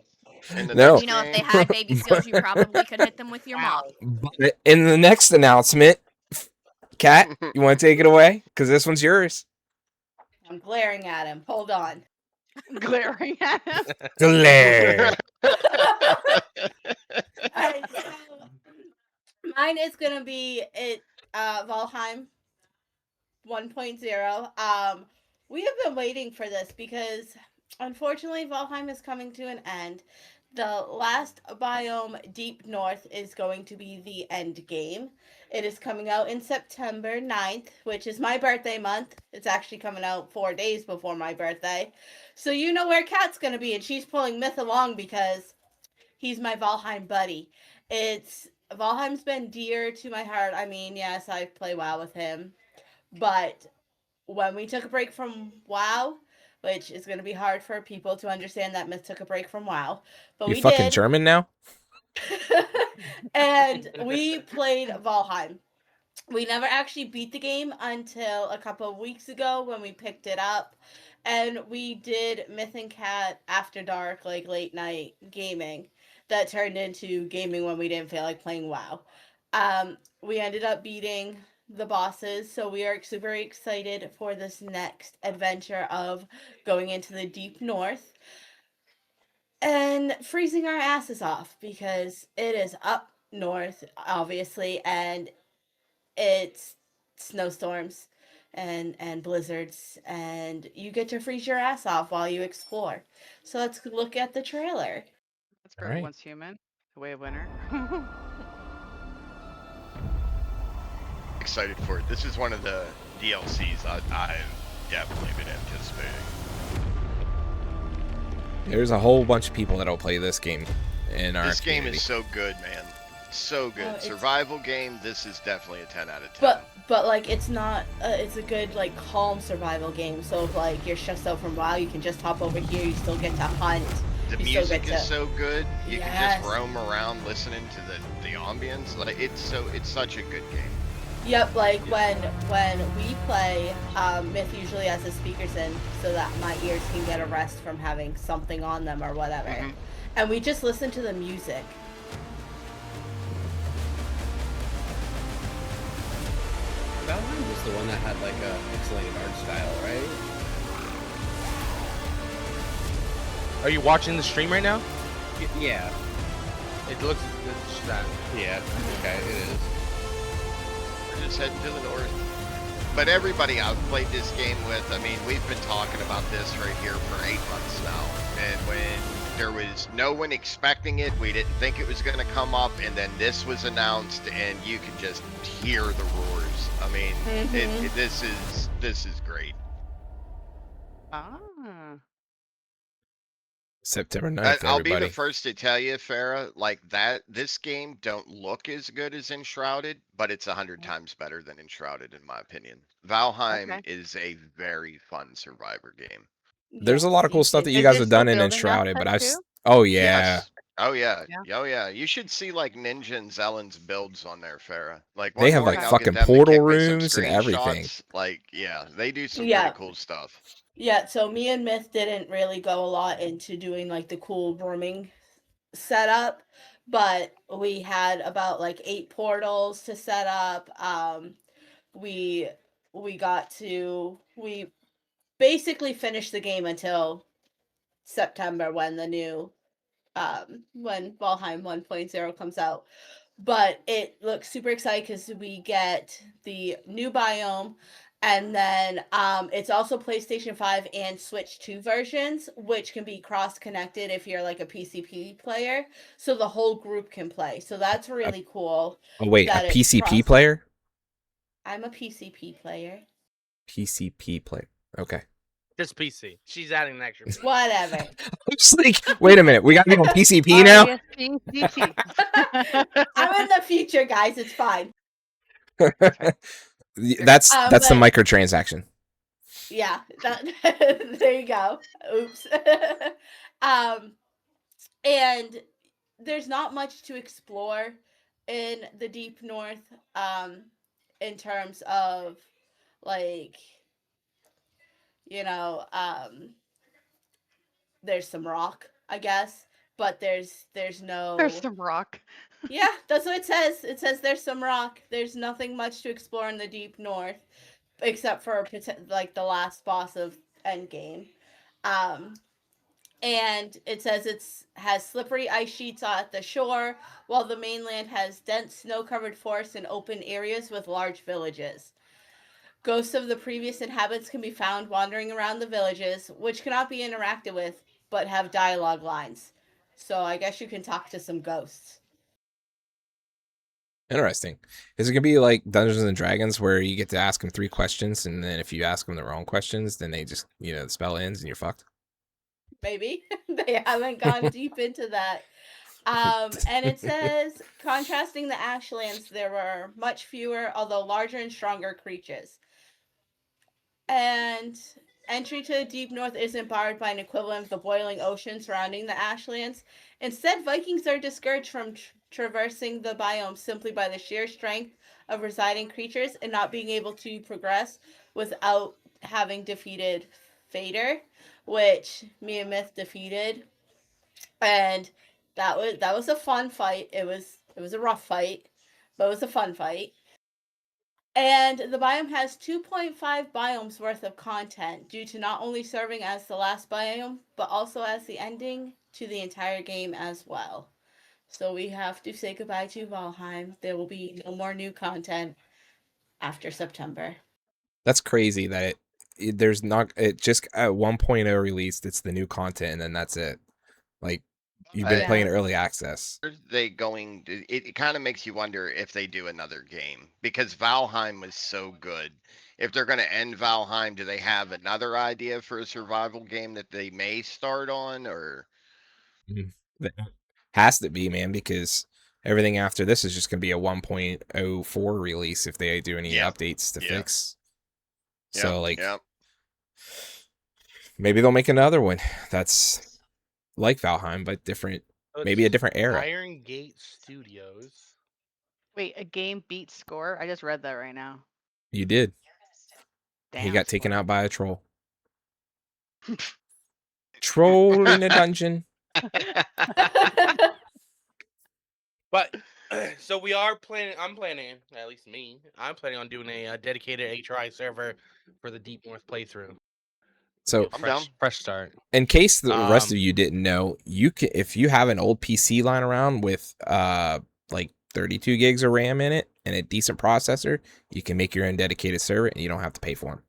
In the No. next You know, if they game. had baby seals, you probably could hit them with your mop. But in the next announcement, Kat, you want to take it away? Because this one's yours. I'm glaring at him. Hold on. Glaring at him. Glare. Alright, so mine is gonna be Valheim 1.0. We have been waiting for this because unfortunately Valheim is coming to an end. The last biome, Deep North, is going to be the end game. It is coming out in September 9th, which is my birthday month. It's actually coming out 4 days before my birthday. So you know where Kat's going to be, and she's pulling Myth along because he's my Valheim buddy. Valheim's been dear to my heart. I mean, yes, I play WoW with him. But when we took a break from WoW, which is going to be hard for people to understand that Myth took a break from WoW, but You we fucking did. German now? And we played Valheim. We never actually beat the game until a couple of weeks ago when we picked it up. And we did Myth and Cat after dark, like late night gaming that turned into gaming when we didn't feel like playing WoW. We ended up beating the bosses, so we are super excited for this next adventure of going into the Deep North and freezing our asses off because it is up north, obviously, and it's snowstorms and blizzards, and you get to freeze your ass off while you explore. So let's look at the trailer. That's great. Alright. Once human, the way of winter. Excited for it. This is one of the DLCs I've definitely been anticipating. There's a whole bunch of people that'll play this game in our This game community. is so good, man. So good. it's- Survival game. This is definitely a 10 out of 10. But like it's not it's a good like calm survival game. So if like you're stressed out from WoW, you can just hop over here. You still get to hunt. The He's so music good is too. so good. You can Yes. just roam around listening to the ambience. Like it's such a good game. Yep, like when we play, Myth usually has his speakers in so that my ears can get a rest from having something on them or whatever. Mm-hmm. And we just listen to the music. Valheim was the one that had like a pixelated art style, right? Are you watching the stream right now? Yeah. It looks it's that. Yeah. Okay, it is. We're just heading to the north. But everybody I've played this game with, I mean, we've been talking about this right here for 8 months now. And when there was no one expecting it, we didn't think it was going to come up, and then this was announced, and you can just hear the roars. I mean, this is great. Ah. September 9th, I'll be everybody. the first to tell you, Farah, like that, this game don't look as good as Enshrouded, but it's 100 times better than Enshrouded, in my opinion. Valheim is a very fun survivor game. There's a lot of cool stuff that you Is guys there have still done in building Enshrouded, but aspect too? oh yeah. Yes. Oh yeah. Yeah. Oh yeah. You should see like Ninja and Zellen's builds on there, Farah. Like They one have, like, morning I'll get fucking them to portal kick me some rooms and everything. screenshots. Like, yeah, they do some Yeah. pretty cool stuff. Yeah, so me and Myth didn't really go a lot into doing like the cool rooming setup, but we had about like 8 portals to set up. We basically finished the game until September when the new when Valheim 1.0 comes out. But it looks super exciting because we get the new biome, and then it's also PlayStation 5 and Switch 2 versions, which can be cross-connected if you're like a PCP player, so the whole group can play. So that's really cool. Oh wait, that a it's PCP player? I'm a PCP player. PCP player. Okay. Just PC. She's adding an extra. Whatever. I'm just like, wait a minute, we got to be on PCP now? I'm in the future, guys. It's fine. That's the but- microtransaction. Yeah, there you go. Oops. And there's not much to explore in the deep north, in terms of like, there's some rock, I guess, but there's no. There's some rock. Yeah, that's what it says. It says there's some rock. There's nothing much to explore in the deep north, except for like the last boss of Endgame. And it says has slippery ice sheets at the shore, while the mainland has dense snow-covered forests and open areas with large villages. Ghosts of the previous inhabitants can be found wandering around the villages, which cannot be interacted with, but have dialogue lines. So I guess you can talk to some ghosts. Interesting. Is it gonna be like Dungeons and Dragons where you get to ask them 3 questions, and then if you ask them the wrong questions, then they just, the spell ends and you're fucked? Maybe. They haven't gone deep into that. And it says, contrasting the Ashlands, there were much fewer, although larger and stronger creatures. And entry to the deep north isn't barred by an equivalent of the boiling ocean surrounding the Ashlands. Instead, Vikings are discouraged from traversing the biome simply by the sheer strength of residing creatures and not being able to progress without having defeated Fader, which me and Myth defeated. And that was a fun fight. It was a rough fight, but it was a fun fight. And the biome has 2.5 biomes worth of content due to not only serving as the last biome, but also as the ending to the entire game as well. So we have to say goodbye to Valheim. There will be no more new content after September. That's crazy that there's not, it just at 1.0 released, it's the new content, and then that's it. Like, you've been playing early access. Are they going to, it kind of makes you wonder if they do another game, because Valheim was so good. If they're going to end Valheim, do they have another idea for a survival game that they may start on, or? Has to be, man, because everything after this is just going to be a 1.04 release if they do any updates to fix. So, like, maybe they'll make another one. That's like Valheim, but different, So maybe a it's different era. Iron Gate Studios. Wait, a game beat score? I just read that right now. You did. Damn, He got taken Score. out by a troll. Troll in a dungeon. But so we are planning. I'm planning, at least me. I'm planning on doing a dedicated HRI server for the Deep North playthrough. So I'm down. Fresh start. in case the rest of you didn't know, you can, if you have an old PC lying around with like 32 gigs of RAM in it and a decent processor, you can make your own dedicated server and you don't have to pay for them.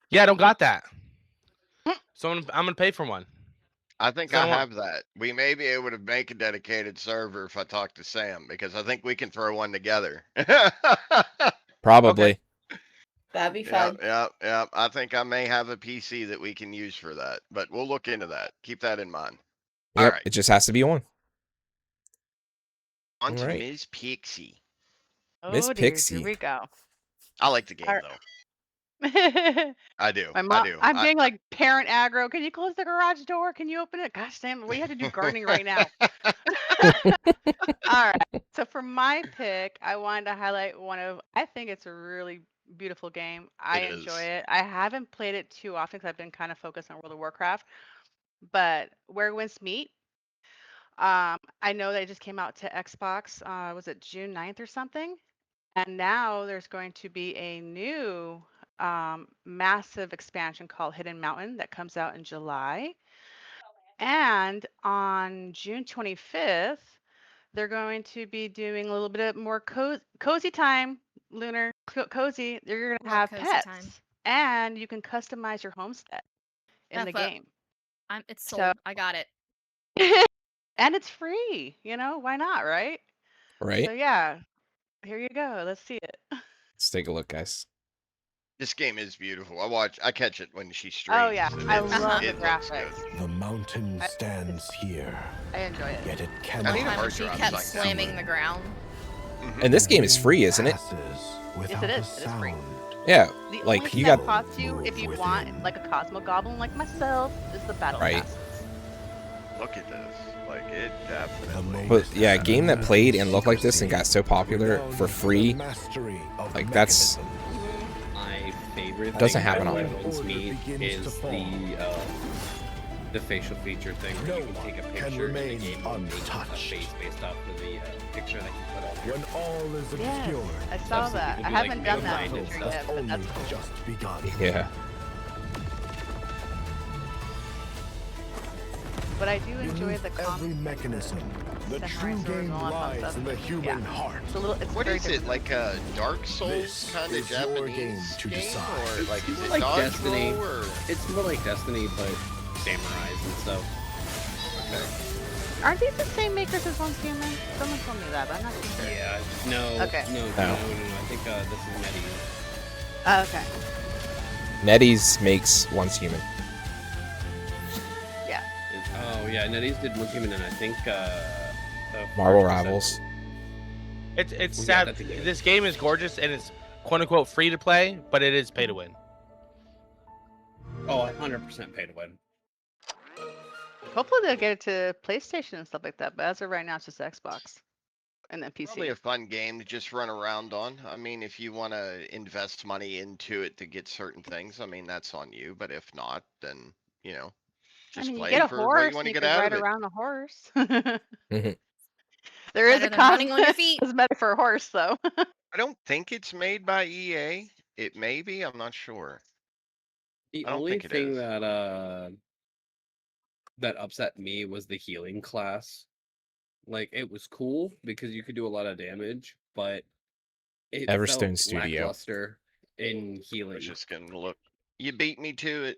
Yeah, I don't got that. So I'm gonna pay for one. I think So I I want- have that. We may be able to make a dedicated server if I talk to Sam, because I think we can throw one together. Probably. That'd be Yep, fun. yep. I think I may have a PC that we can use for that, but we'll look into that. Keep that in mind. Yep, All right. it just has to be on. On to Alright. Ms. Pixie. Miss Oh, dear, Pixie. here we go. I like the game Alright. though. I do. My I mom, do. I'm being like parent aggro. Can you close the garage door? Can you open it? Gosh damn, we have to do gardening right now. All right. So for my pick, I wanted to highlight one of, I think it's a really beautiful game. I It enjoy is. it. I haven't played it too often because I've been kind of focused on World of Warcraft. But Where Winds Meet, I know that it just came out to Xbox. Was it June 9th or something? And now there's going to be a new massive expansion called Hidden Mountain that comes out in July. And on June 25th, they're going to be doing a little bit more cozy time, Lunar, cozy. They're going to Love have cozy pets. time. And you can customize your homestead in the That's what- game. It's So- sold. I got it. And it's free, why not, right? Right? So yeah, here you go. Let's see it. Let's take a look, guys. This game is beautiful. I catch it when she streams. Oh yeah, and I it's- love the it looks graphics. good. The mountain stands here, I enjoy it. yet it I cannot need a Time hard when she drive kept so I can slamming download the it. ground. And this game is free, isn't it? Yes, it is. It is free. Yeah. The Like only you thing got that costs you, if you want like a Cosmo Goblin like myself, is the battle Right. passes. Look at this. Like it definitely. But yeah, a game that played and looked like this and got so popular for free, like that's My favorite Doesn't thing happen about often. Where Winds Meet is the facial feature thing where you can take a picture in the game and make a face based off of the picture that you put on here. when all is Yes, obscured. I saw Stuff so that. you I can do, like, haven't done that make feature stuff. yet, but that's cool. Just begun. yeah. But I do enjoy the Every comic, mechanism, the samurai true swords game and all that fun lies stuff. in the human Yeah. heart. It's a little. It's What very is it? different. Like a Dark Souls This kind of is your Japanese game to game, decide. or like is it Like Dodge Destiny. Roll, or It's more like Destiny, but samurais and stuff. Aren't these the same makers as Once Human? Someone told me that, but I'm not too sure. Yeah. No. Okay. No. No. I think this is Nettie. Oh, okay. NetEase makes Once Human. Yeah. Oh yeah, Nettie's did Once Human, and I think Marvel First Ascent. Rivals. It's We got sad. that together. This game is gorgeous and it's quote unquote free to play, but it is pay to win. Oh, 100% pay to win. Hopefully they'll get it to PlayStation and stuff like that. But as of right now, it's just Xbox and then PC. probably a fun game to just run around on. I mean, if you want to invest money into it to get certain things, I mean that's on you. But if not, then just you play get a for what horse. you want to You get can out ride of it. around a horse. Mhm. There is Better a than running on your feet. cosmetic for a horse, though. I don't think it's made by EA. It may be. I'm not sure. The I don't only think it thing is. that upset me was the healing class. Like it was cool because you could do a lot of damage, but it Everstone felt Studio. lackluster in I healing. was just gonna look. You beat me to it.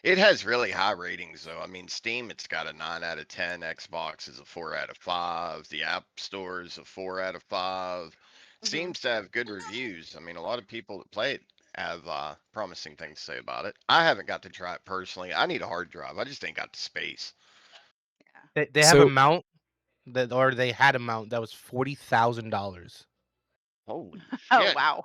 It has really high ratings though. I mean, Steam, it's got a 9 out of 10. Xbox is a 4 out of 5. The App Store is a 4 out of 5. Seems to have good reviews. I mean, a lot of people that play it have promising things to say about it. I haven't got to try it personally. I need a hard drive. I just ain't got the space. They have a So- mount or they had a mount that was $40,000. Holy Oh shit. wow!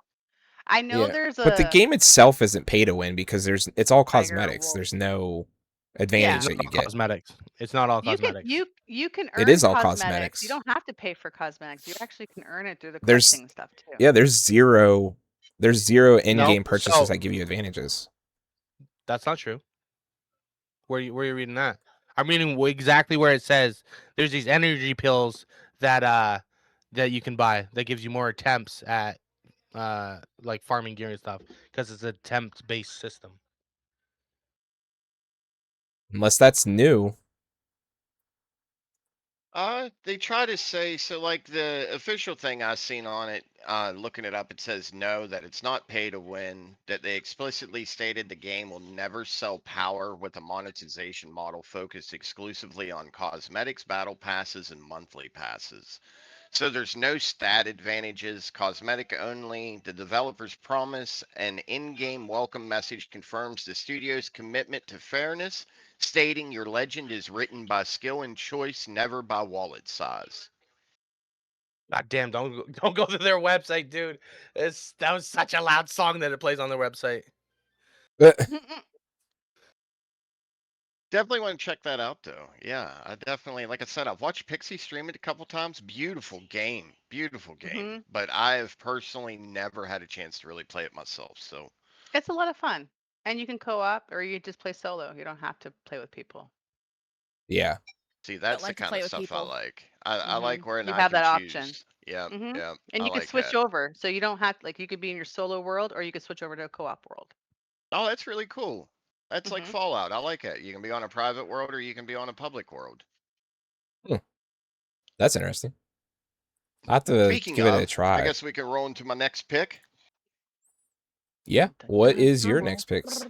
I know Yeah, there's a. But the game itself isn't pay to win because it's all Tiger cosmetics. Wolf. There's no advantage It's that not you all get. cosmetics. It's not all You can cosmetics. you can It earn is all cosmetics. You cosmetics. don't have to pay for cosmetics. You actually can earn it through the There's questing and stuff too. yeah, there's zero in-game Nope. purchases So that give you advantages. that's not true. Where you reading that? I'm reading exactly where it says there's these energy pills that that you can buy that gives you more attempts at like farming gear and stuff because it's a attempt based system. Unless that's new. They try to say so. Like the official thing I seen on it, looking it up, it says no, that it's not pay to win. That they explicitly stated the game will never sell power with a monetization model focused exclusively on cosmetics, battle passes, and monthly passes. So there's no stat advantages, cosmetic only. The developers promise an in-game welcome message confirms the studio's commitment to fairness, stating your legend is written by skill and choice, never by wallet size. God damn! Don't go to their website, dude. That was such a loud song that it plays on their website. Definitely want to check that out though. Yeah, I definitely, like I said, I've watched Pixie stream it a couple times. Beautiful game. hmm But I have personally never had a chance to really play it myself. So It's a lot of fun, and you can co-op or you just play solo. You don't have to play with people. Yeah. see, Don't that's the like to kind play of with stuff I people. like. I like where You I have can that option. choose. Yep, hmm yep. And I you can like switch that. over, so you don't have like you could be in your solo world or you could switch over to a co-op world. Oh, that's really cool. That's like hmm Fallout. I like it. You can be on a private world or you can be on a public world. That's interesting. I'll have to Speaking give it a of, I try. guess we can roll into my next pick. Yeah. What is your next picks?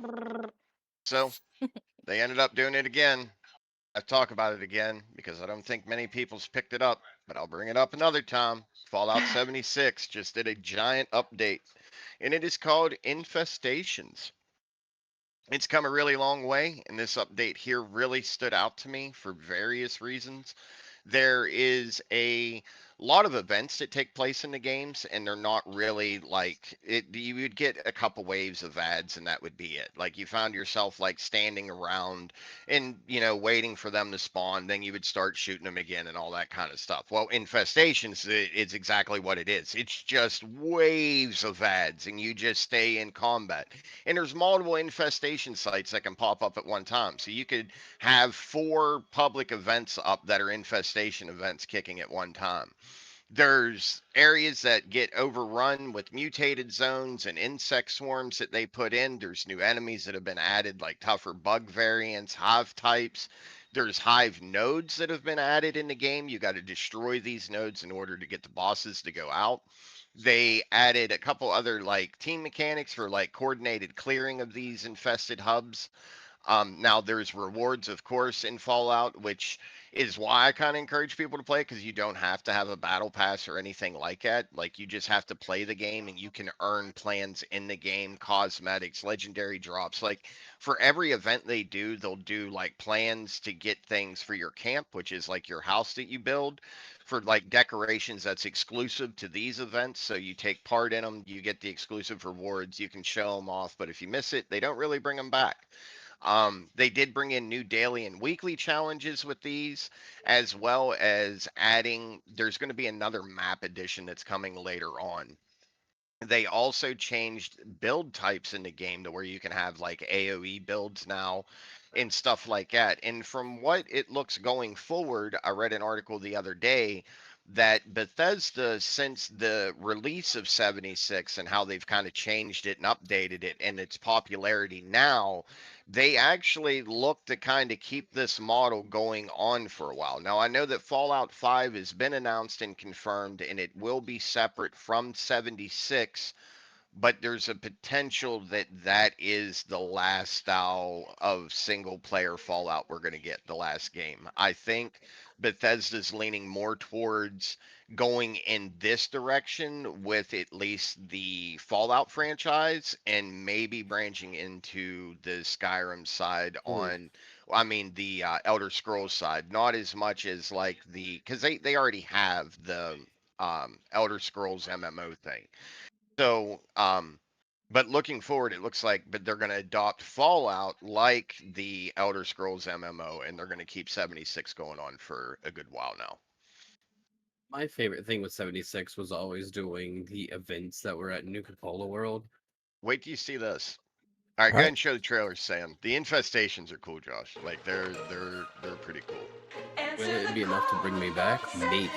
So they ended up doing it again. I talk about it again because I don't think many people's picked it up, but I'll bring it up another time. Fallout 76 just did a giant update, and it is called Infestations. It's come a really long way, and this update here really stood out to me for various reasons. There is a lot of events that take place in the games, and they're not really like it. You would get a couple waves of ads, and that would be it. Like you found yourself like standing around and waiting for them to spawn, then you would start shooting them again and all that kind of stuff. Well, infestations is exactly what it is. It's just waves of ads, and you just stay in combat. And there's multiple infestation sites that can pop up at one time, so you could have 4 public events up that are infestation events kicking at one time. There's areas that get overrun with mutated zones and insect swarms that they put in. There's new enemies that have been added, like tougher bug variants, hive types. There's hive nodes that have been added in the game. You got to destroy these nodes in order to get the bosses to go out. They added a couple other like team mechanics for like coordinated clearing of these infested hubs. Now there's rewards, of course, in Fallout, which is why I kind of encourage people to play because you don't have to have a battle pass or anything like that. Like you just have to play the game and you can earn plans in the game, cosmetics, legendary drops. Like for every event they do, they'll do like plans to get things for your camp, which is like your house that you build. For like decorations that's exclusive to these events. So you take part in them, you get the exclusive rewards, you can show them off. But if you miss it, they don't really bring them back. They did bring in new daily and weekly challenges with these, as well as adding, there's going to be another map edition that's coming later on. They also changed build types in the game to where you can have like AoE builds now and stuff like that. And from what it looks going forward, I read an article the other day that Bethesda, since the release of 76 and how they've kind of changed it and updated it and its popularity now, they actually look to kind of keep this model going on for a while. Now, I know that Fallout 5 has been announced and confirmed, and it will be separate from 76, but there's a potential that that is the last style of single player Fallout we're going to get, the last game. I think Bethesda's leaning more towards going in this direction with at least the Fallout franchise and maybe branching into the Skyrim side on, I mean, the Elder Scrolls side, not as much as like because they already have the Elder Scrolls MMO thing. So, But looking forward, it looks like, but they're going to adopt Fallout like the Elder Scrolls MMO, and they're going to keep 76 going on for a good while now. My favorite thing with 76 was always doing the events that were at Nuka-Cola World. Wait till you see this. All right, go ahead and show the trailers, Sam. The Infestations are cool, Josh. Like they're pretty cool. Will it be enough to bring me back? Maybe.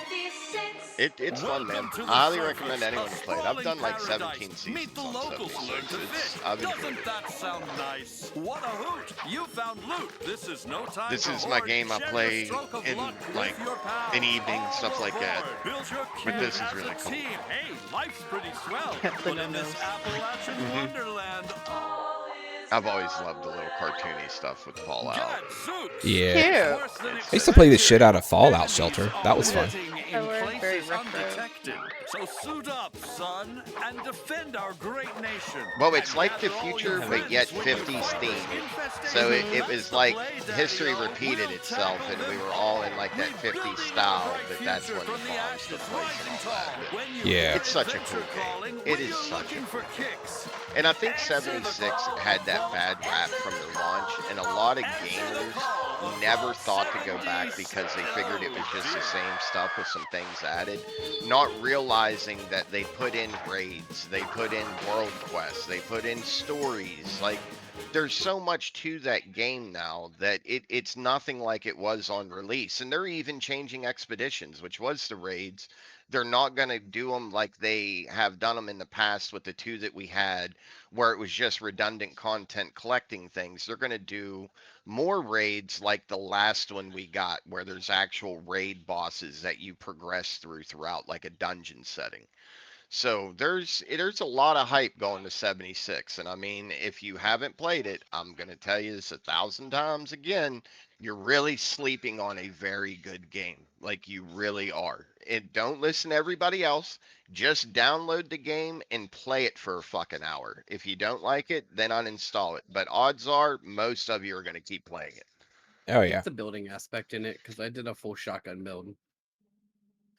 It's fun, man. I highly recommend anyone to play it. I've done like 17 seasons on 76. I've enjoyed Doesn't it. that sound nice? What a hoot! You found loot. This is no time. This is my game I play in like an evening, stuff like that. But this is really cool. Hey, life's pretty swell. But in this Appalachian wonderland, I've always loved the little cartoony stuff with Fallout. Yeah. I used to play the shit out of Fallout Shelter. That was fun. undetected. So suit up, son, and defend our great nation. Well, it's like the future, but yet 50s themed. So it was like history repeated itself, and we were all in like that 50s style, but that's when the bombs took place and all that. Yeah. It's such a cool game. It is such a cool game. And I think 76 had that bad rap from the launch, and a lot of gamers never thought to go back because they figured it was just the same stuff with some things added, not realizing that they put in raids, they put in world quests, they put in stories. Like, there's so much to that game now that it's nothing like it was on release. And they're even changing expeditions, which was the raids. They're not going to do them like they have done them in the past with the two that we had, where it was just redundant content collecting things. They're going to do more raids like the last one we got, where there's actual raid bosses that you progress throughout like a dungeon setting. So there's a lot of hype going to 76. And I mean, if you haven't played it, I'm going to tell you this 1,000 times again, you're really sleeping on a very good game. Like you really are. And don't listen to everybody else. Just download the game and play it for a fucking hour. If you don't like it, then uninstall it. But odds are most of you are going to keep playing it. Oh yeah. It's a building aspect in it because I did a full shotgun build.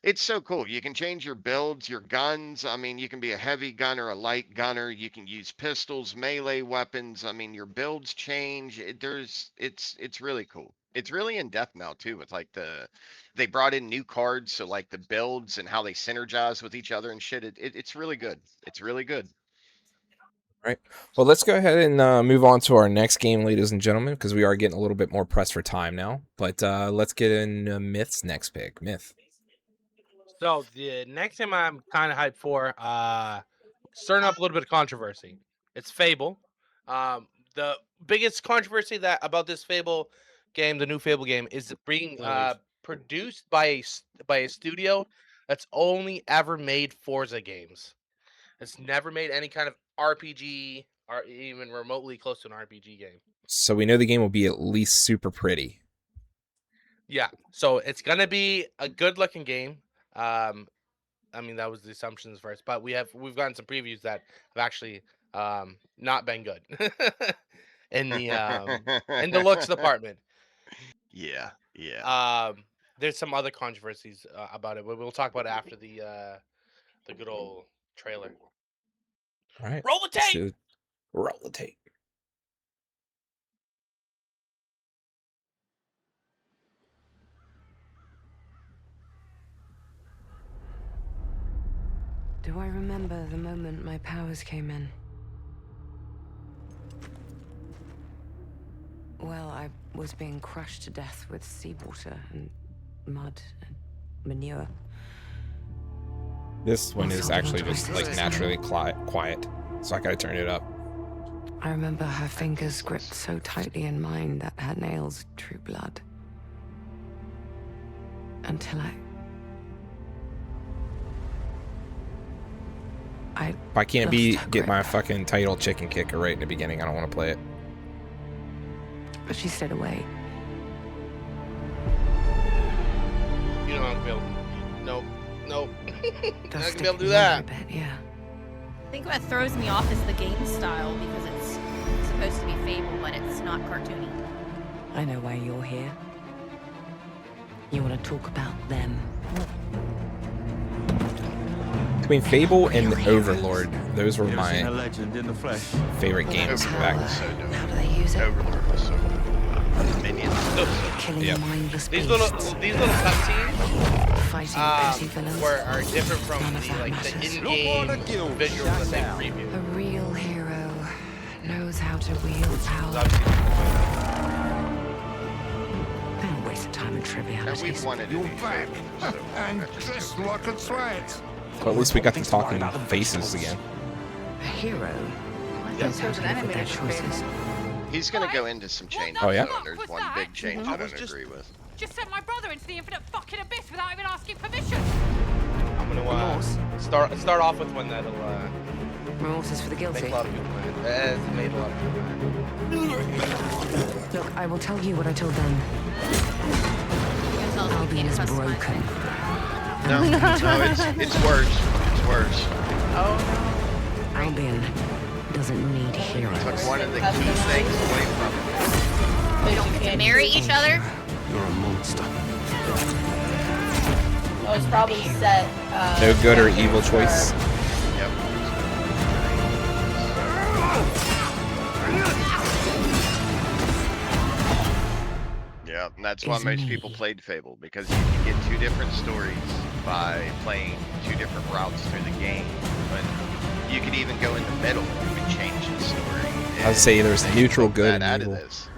It's so cool. You can change your builds, your guns. I mean, you can be a heavy gunner, a light gunner. You can use pistols, melee weapons. I mean, your builds change. It's really cool. It's really in depth now too with like they brought in new cards. So like the builds and how they synergize with each other and shit. It's really good. It's really good. Right. Well, let's go ahead and move on to our next game, ladies and gentlemen, because we are getting a little bit more pressed for time now. But let's get in Myth's next pick. Myth. So the next game I'm kind of hyped for, stirring up a little bit of controversy. It's Fable. The biggest controversy about this Fable game, the new Fable game, is being produced by a studio that's only ever made Forza games. It's never made any kind of RPG or even remotely close to an RPG game. So we know the game will be at least super pretty. Yeah, so it's gonna be a good-looking game. I mean that was the assumptions first, but we've gotten some previews that have actually not been good in the looks department. Yeah. There's some other controversies about it, but we'll talk about it after the good old trailer. All right. Roll the tape. So, roll the tape. Do I remember the moment my powers came in? Well, I was being crushed to death with seawater and mud and manure. This one is actually just like naturally quiet, so I gotta turn it up. I remember her fingers gripped so tightly in mine that her nails drew blood. Until If I can't get my fucking title chicken kicker right in the beginning, I don't want to play it. But she stayed away. You don't have to be able to... Nope. Not gonna be able to do A that. bit, yeah. I think what throws me off is the game style because it's supposed to be Fable, but it's not cartoony. I know why you're here. You want to talk about them. between Fable and Overlord. Those were Ever seen my a legend in the flesh? favorite games back. Overlord was so dope. Overlord was so cool. The minions. Yep. These little cutscenes are different from the in-game visuals that they preview. A real hero knows how to wield power. Don't waste time on trivialities. And we wanted to be Fable. And just like a threat. Well, at least we got to talk in faces again. A hero That's knows how to live with their choices. He's gonna go into some changes. Oh, yeah? though, and there's one big change I don't agree with. Just sent my brother into the infinite fucking abyss without even asking permission. I'm gonna start off with one that'll Remorse is for the guilty. make a lot of people mad. It's made a lot of people mad. Look, I will tell you what I told them. Albion is broken. No, it's worse. It's worse. Oh no. Albion doesn't need heroes. Took one of the key things away from it. They don't get to marry each other. You're a monster. Oh, it's probably set. No good or evil choice. Yep. Yeah, and that's why most people played Fable, because you can get two different stories by playing two different routes through the game. But you could even go in the middle and change the story. I'd say there's They neutral took good that and out evil. of this.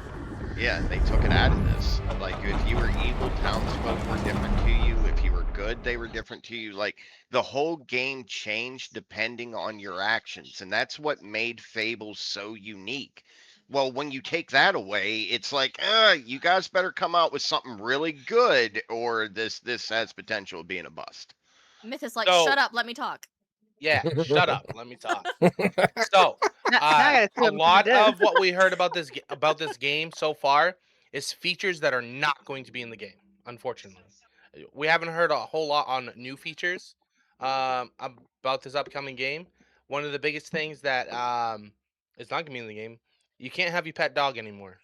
Yeah, they took it out of this. Like, if you were evil, townsfolk were different to you. If you were good, they were different to you. Like, the whole game changed depending on your actions, and that's what made Fable so unique. Well, when you take that away, it's like, you guys better come out with something really good, or this has potential of being a bust. Myth is like, So- shut up, let me talk. Yeah, shut up. Let me talk. So, Now I gotta see a what lot you did. of what we heard about this game so far is features that are not going to be in the game. Unfortunately, we haven't heard a whole lot on new features about this upcoming game. One of the biggest things that is not gonna be in the game, you can't have your pet dog anymore.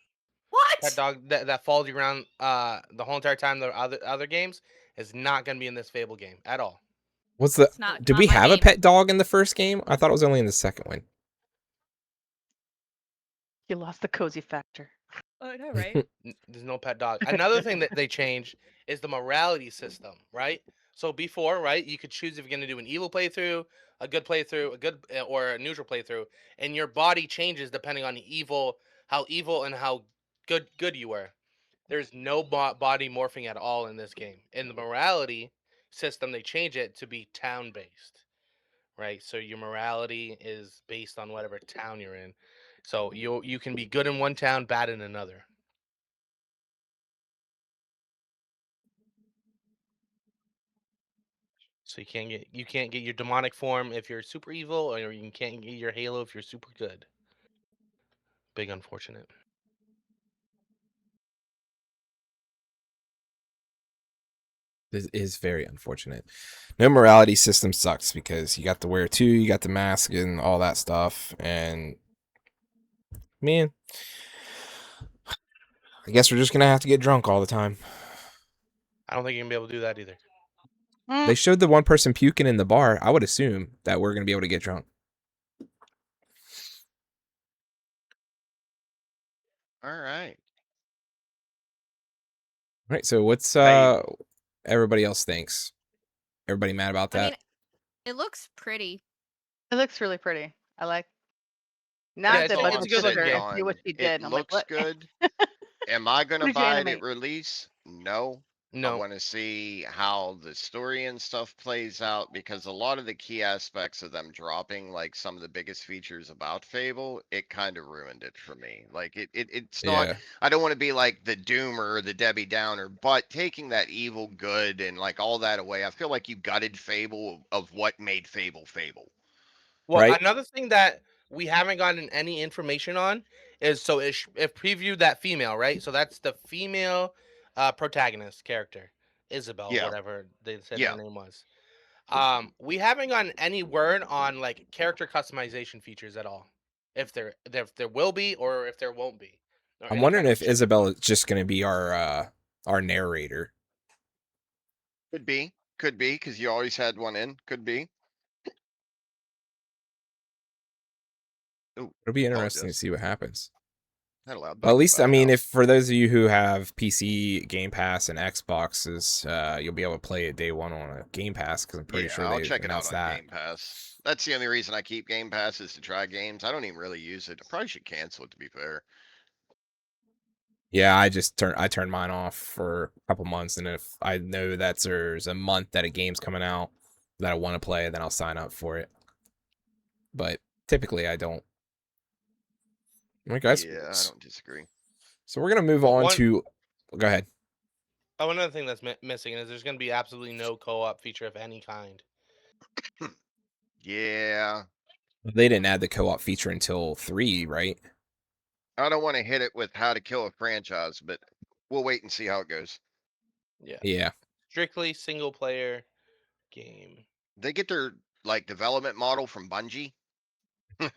What? Pet dog that follows you around the whole entire time. The other games is not gonna be in this Fable game at all. What's the? It's not- Did not we my have a game. pet dog in the first game? I thought it was only in the second one. You lost the cozy factor. Oh, I know, right? There's no pet dog. Another thing that they changed is the morality system, right? So before, right, you could choose if you're going to do an evil playthrough, a good playthrough, or a neutral playthrough, and your body changes depending on how evil and how good you were. There's no body morphing at all in this game. In the morality system, they change it to be town based, right? So your morality is based on whatever town you're in. So you can be good in one town, bad in another. So you can't get your demonic form if you're super evil, or you can't get your halo if you're super good. Big unfortunate. This is very unfortunate. No morality system sucks because you got the wear 2, you got the mask and all that stuff, and man, I guess we're just gonna have to get drunk all the time. I don't think you're gonna be able to do that either. They showed the one person puking in the bar. I would assume that we're gonna be able to get drunk. All right. All right, so what's everybody else thinks? Everybody mad about that? I mean, it looks pretty. It looks really pretty. I like. Not Yeah, that it's much a of good looking sugar. game. I see what she did. It I'm like, looks what? good. Am I gonna Who'd you buy it animate? at release? No. I No. want to see how the story and stuff plays out, because a lot of the key aspects of them dropping like some of the biggest features about Fable, it kind of ruined it for me. Like it's not, Yeah. I don't want to be like the doomer or the Debbie Downer, but taking that evil good and like all that away, I feel like you gutted Fable of what made Fable Fable. Well, Right. another thing that we haven't gotten any information on is it previewed that female, right? So that's the female protagonist character, Isabel, Yeah. whatever they said Yeah. her name was. We haven't gotten any word on like character customization features at all. If there will be, or if there won't be. Or I'm any wondering kind if of Isabel is just gonna be our narrator. Could be, because you always had one in. Could be. Ooh, It'll be interesting to apologize. see what happens. Not allowed Well, at back least, by I the mean, house. if for those of you who have PC Game Pass and Xboxes, you'll be able to play it day one on a Game Pass because I'm pretty Yeah, sure I'll they've check it out announced on that. Game Pass. That's the only reason I keep Game Pass is to try games. I don't even really use it. I probably should cancel it, to be fair. Yeah, I turned mine off for a couple months, and if I know that there's a month that a game's coming out that I want to play, then I'll sign up for it. But typically, I don't. All right, guys. Yeah, I don't disagree. So we're gonna move Well, on to. Go ahead. Oh, another thing that's missing is there's going to be absolutely no co-op feature of any kind. Yeah. They didn't add the co-op feature until 3, right? I don't want to hit it with how to kill a franchise, but we'll wait and see how it goes. Yeah. Yeah. Strictly single player game. They get their like development model from Bungie. I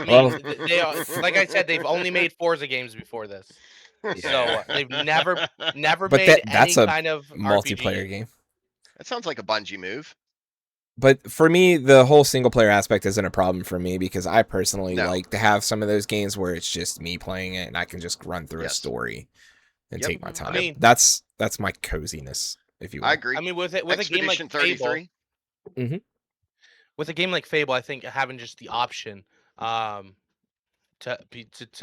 mean, they are, like I said, they've only made Forza games before this, so they've never But made that's any a kind of multiplayer RPG game. That sounds like a Bungie move. But for me, the whole single player aspect isn't a problem for me because I personally No. like to have some of those games where it's just me playing it and I can just run through a story and take my time. I mean, that's my coziness, if you will. I agree. I mean, with a game like Expedition Fable, 33. with a game like Fable, I think having just the option to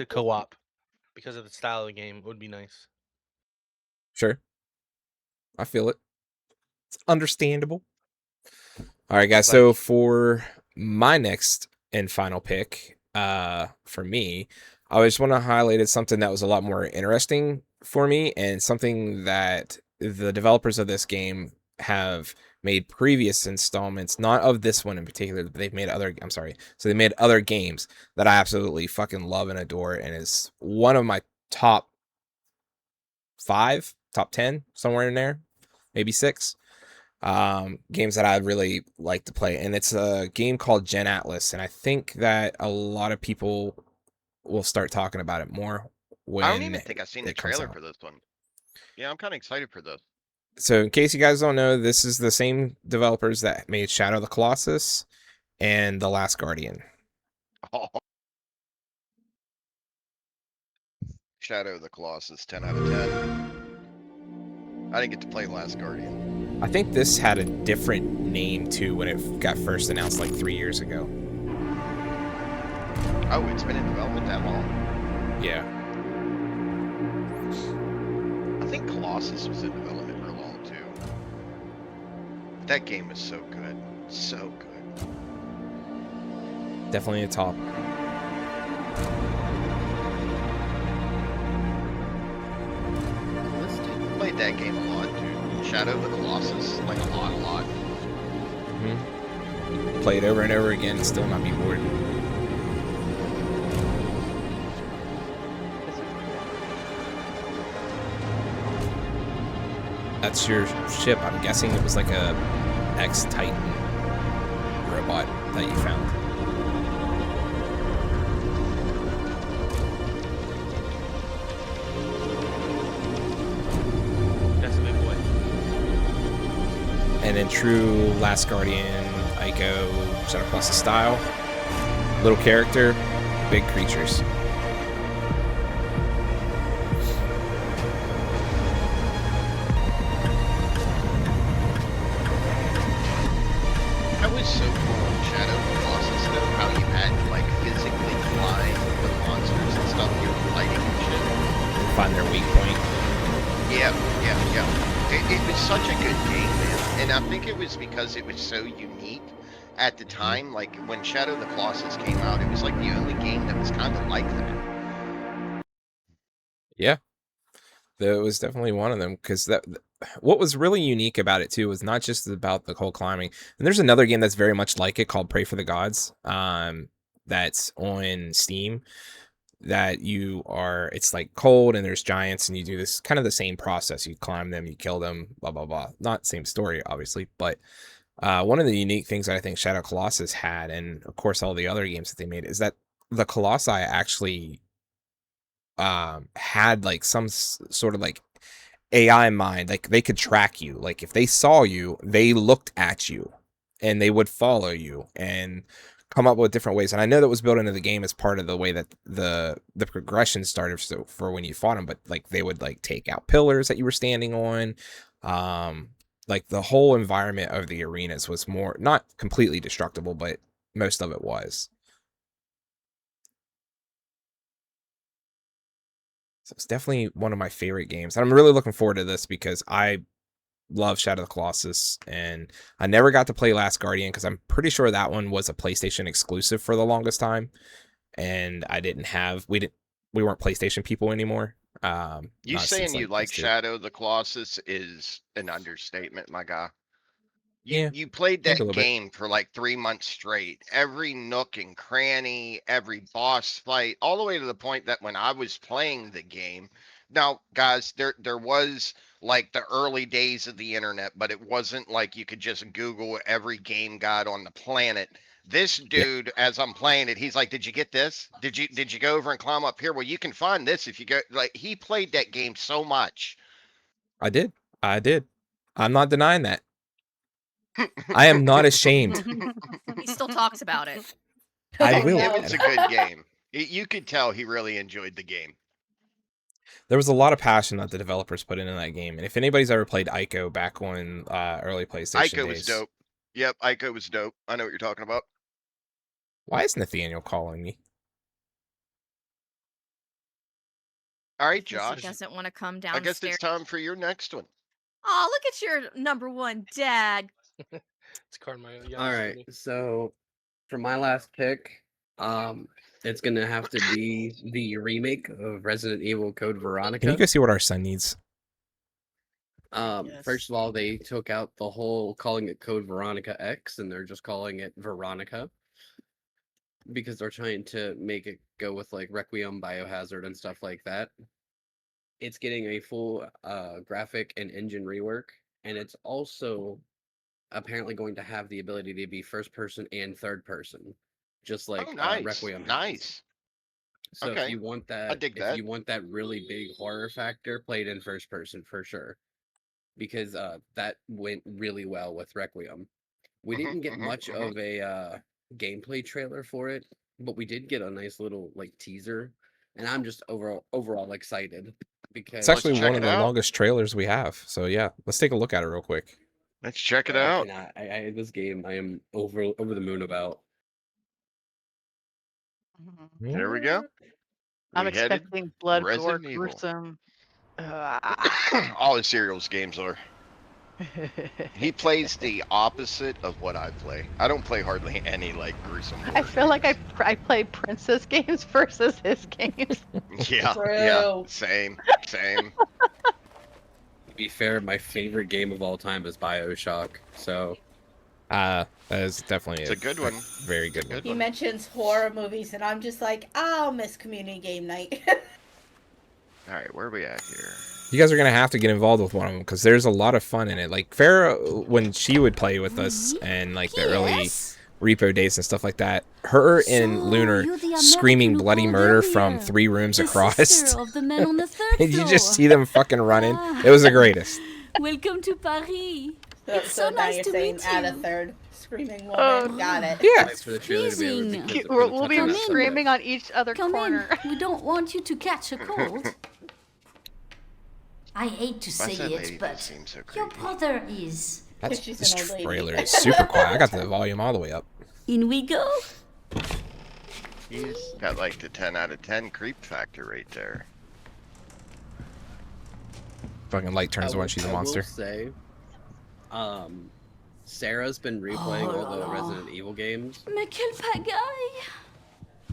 co-op because of the style of the game would be nice. Sure. I feel it. It's understandable. All right, guys. So for my next and final pick, for me, I just want to highlight something that was a lot more interesting for me and something that the developers of this game have made previous installments, not of this one in particular, but they've made other, so they made other games that I absolutely fucking love and adore and is one of my top 5, top 10, somewhere in there, maybe 6. Games that I really like to play, and it's a game called Gen Atlas, and I think that a lot of people will start talking about it more when I don't even think I've seen the it comes trailer out. for this one. Yeah, I'm kind of excited for this. So in case you guys don't know, this is the same developers that made Shadow of the Colossus and The Last Guardian. Oh. Shadow of the Colossus, 10 out of 10. I didn't get to play Last Guardian. I think this had a different name too when it got first announced like 3 years ago. Oh, it's been in development that long? Yeah. I think Colossus was in development for long too. That game is so good. So good. Definitely a top. Played that game a lot, dude. Shadow of the Colossus, like a lot. Play it over and over again and still not be bored. That's your ship. I'm guessing it was like a X-Titan robot that you found. That's a big boy. And in true Last Guardian, Ico, Center Plus style, little character, big creatures. That was so cool in Shadow of the Colossus though, how you had to like physically find the monsters and stuff you were fighting and shit. Find their weak point. Yeah. It was such a good game, man. And I think it was because it was so unique at the time. Like when Shadow of the Colossus came out, it was like the only game that was kind of like that. Yeah. That was definitely one of them because what was really unique about it too was not just about the whole climbing. And there's another game that's very much like it called Pray for the Gods. That's on Steam. That it's like cold and there's giants and you do this kind of the same process. You climb them, you kill them, blah blah blah. Not same story, obviously, but one of the unique things that I think Shadow Colossus had, and of course all the other games that they made, is that the Colossi actually had like some sort of like AI mind. Like they could track you. Like if they saw you, they looked at you and they would follow you and come up with different ways. And I know that was built into the game as part of the way that the progression started. So for when you fought them, but like they would like take out pillars that you were standing on. Like the whole environment of the arenas was more, not completely destructible, but most of it was. So it's definitely one of my favorite games. And I'm really looking forward to this because I love Shadow of the Colossus, and I never got to play Last Guardian because I'm pretty sure that one was a PlayStation exclusive for the longest time, and we weren't PlayStation people anymore. You saying you like Shadow of the Colossus is an understatement, my guy. You played that game for like 3 months straight. Every nook and cranny, every boss fight, all the way to the point that when I was playing the game, now guys, there was like the early days of the internet, but it wasn't like you could just Google every game guide on the planet. This dude, as I'm playing it, he's like, "Did you get this? Did you go over and climb up here? Well, you can find this if you go." Like he played that game so much. I did. I'm not denying that. I am not ashamed. He still talks about it. I will. It's a good game. You could tell he really enjoyed the game. There was a lot of passion that the developers put into that game, and if anybody's ever played Ico back on early PlayStation Ico days, was dope. Yep, Ico was dope. I know what you're talking about. Why is Nathaniel calling me? All right, He Josh. doesn't want to come I downstairs. guess it's time for your next one. Oh, look at your number one dad. It's Carmine. All right, so for my last pick, it's gonna have to be the remake of Resident Evil Code Veronica. Can you go see what our son needs? First of all, they took out the whole calling it Code Veronica X, and they're just calling it Veronica because they're trying to make it go with like Requiem, Biohazard, and stuff like that. It's getting a full graphic and engine rework, and it's also apparently going to have the ability to be first person and third person, just like Requiem has. Nice. So Okay. if you want that, I dig that. you want that really big horror factor, play it in first person for sure, because that went really well with Requiem. We didn't get much of a gameplay trailer for it, but we did get a nice little like teaser, and I'm just overall excited because It's actually one of the longest trailers we have. So yeah, let's take a look at it real quick. Let's check it out. This game I am over the moon about. There we go. I'm We headed expecting blood, gore, Resident Evil. gruesome. All his Serial's games are. He plays the opposite of what I play. I don't play hardly any like gruesome. I feel like I play princess games versus his games. Yeah, same. To be fair, my favorite game of all time is BioShock. So, that is definitely a good one. Very good one. He mentions horror movies, and I'm just like, I'll miss community game night. All right, where are we at here? You guys are gonna have to get involved with one of them because there's a lot of fun in it. Like Farrah, when she would play with us and like the early repo days and stuff like that, her and Lunar screaming bloody murder from 3 rooms across. Of the men on the third And you floor. just see them fucking running. It was the greatest. Welcome to Paris. It's so so now nice you're to saying meet add a you. third screaming woman. Got it. Yeah. Thanks for the trailer to be over Freezing. because We'll be Come in. screaming on each other Come corner. in. We don't want you to catch a cold. I hate to Why's say that lady it, just but seem so your creepy? brother is. This trailer is super quiet. I got the volume all the way up. In we go. He's got like the 10 out of 10 creep factor right there. Fucking light turns on. She's a monster. I will say, Sarah's been replaying all the Resident Evil games, Mais quel pagaille!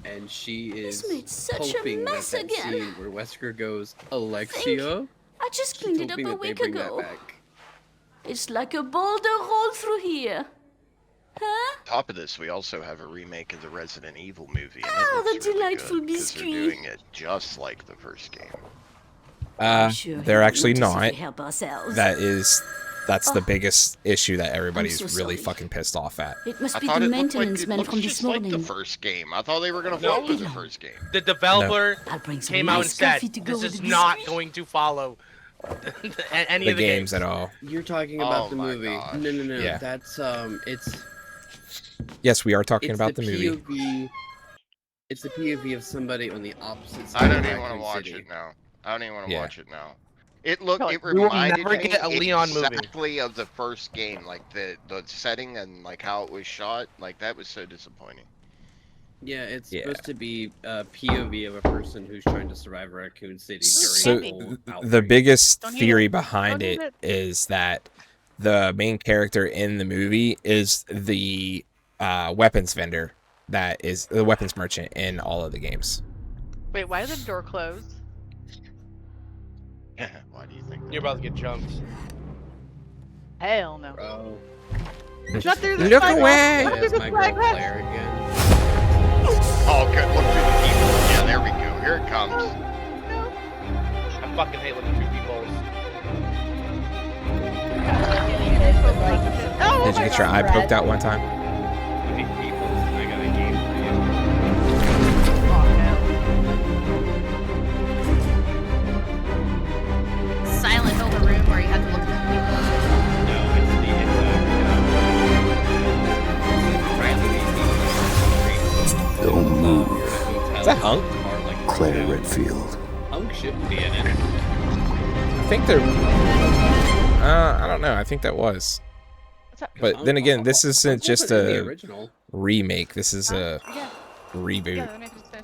and she is made such a hoping mess that again. scene where Wesker goes, Alexia. I just She's cleaned it up hoping a that they week bring that ago. back. It's like a boulder rolled through here. Huh? Top of this, we also have a remake of the Resident Evil movie. And Ah, it looks the really delightful good 'cause biscuit. They're doing it just like the first game. They're actually not. Help ourselves. That's the biggest issue that everybody's so really sorry. fucking pissed off at. It must I be thought the it looked like maintenance it man looks from just this like morning. the first game. I thought they were gonna No. follow the first game. The developer I'll bring some came out and nice said coffee to go this with is the not biscuit." going to follow any The of the games at all. You're talking about Oh the my movie. gosh. No. Yeah. That's it's Yes, we are talking It's about the movie. POV. It's the POV of somebody on the opposite side I don't of even want to Raccoon watch City. it now. I don't even want to Yeah. watch it now. It looked. It We will reminded never me get a Leon movie. exactly of the first game, like the setting and like how it was shot. Like that was so disappointing. Yeah, it's Yeah. supposed to be a POV of a person who's trying to survive Raccoon City during So the whole the outbreak. biggest Don't eat theory it. behind Don't eat it it. is that the main character in the movie is the weapons vendor that is the weapons merchant in all of the games. Wait, why is the door closed? Why do you think? You're about to get jumped. Hell no. Bro. Not through the Look spyglass. away! Not through There's the my girl spyglass. Claire again. Oh, good. Look through the people. Yeah, there we go. Here it comes. I fucking hate looking through people's. Oh, Did you get your eye poked out one time? I hate people. I got a game for you. Silent Hill, the room where you have to look at No, Don't move. Is that Hunk? Claire Redfield. Hunk shouldn't be in it. I think they're. I don't know. I think that was. But then again, this isn't just wasn't in the a original. remake. This is a reboot. Yeah, let me just say.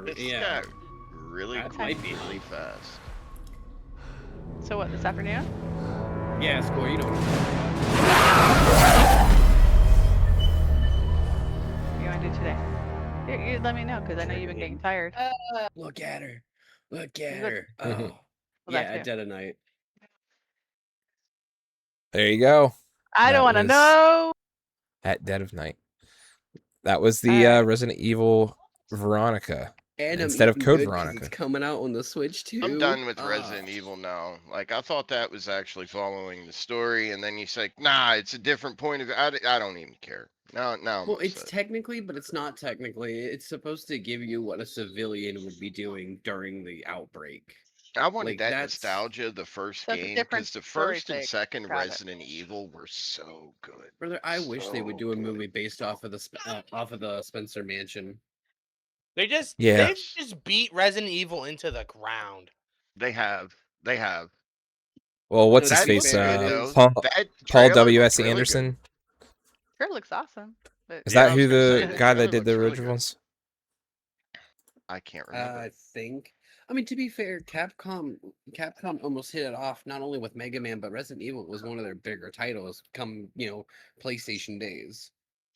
This Yeah. got really That cool, might be. really fast. So what, this afternoon? Yeah, Score, you know what What do you want to do today? You let me know, because I know you've been getting tired. Look at her. Look at Look. her. Mhm. Oh. Well, Yeah, that at too. dead of night. There you go. I don't That want to was know. At Dead of Night. That was the Resident Evil Veronica And instead of I'm eating Code good 'cause Veronica. It's coming out on the Switch too. I'm done with Ah. Resident Evil now. Like I thought that was actually following the story, and then you say, "Nah, it's a different point of view." I don't even care. Now I'm Well, it's upset. technically, but it's not technically. It's supposed to give you what a civilian would be doing during the outbreak. I wanted Like, that that's- nostalgia of the first So it's a game different because the story first and take. second Got it. Resident Evil were so good. Brother, I wish they would So do a good. movie based off of the Spencer Mansion. They just Yeah. they've just beat Resident Evil into the ground. They have. Well, what's No, his to be face? fair, it is- Paul That Paul trailer W.S. looked really Anderson. Sure looks awesome. But Is Yeah, that I was who gonna say, the the guy that trailer did the looks really original good. ones? I can't remember. I think. I mean, to be fair, Capcom almost hit it off not only with Mega Man, but Resident Evil was one of their bigger titles come, PlayStation days.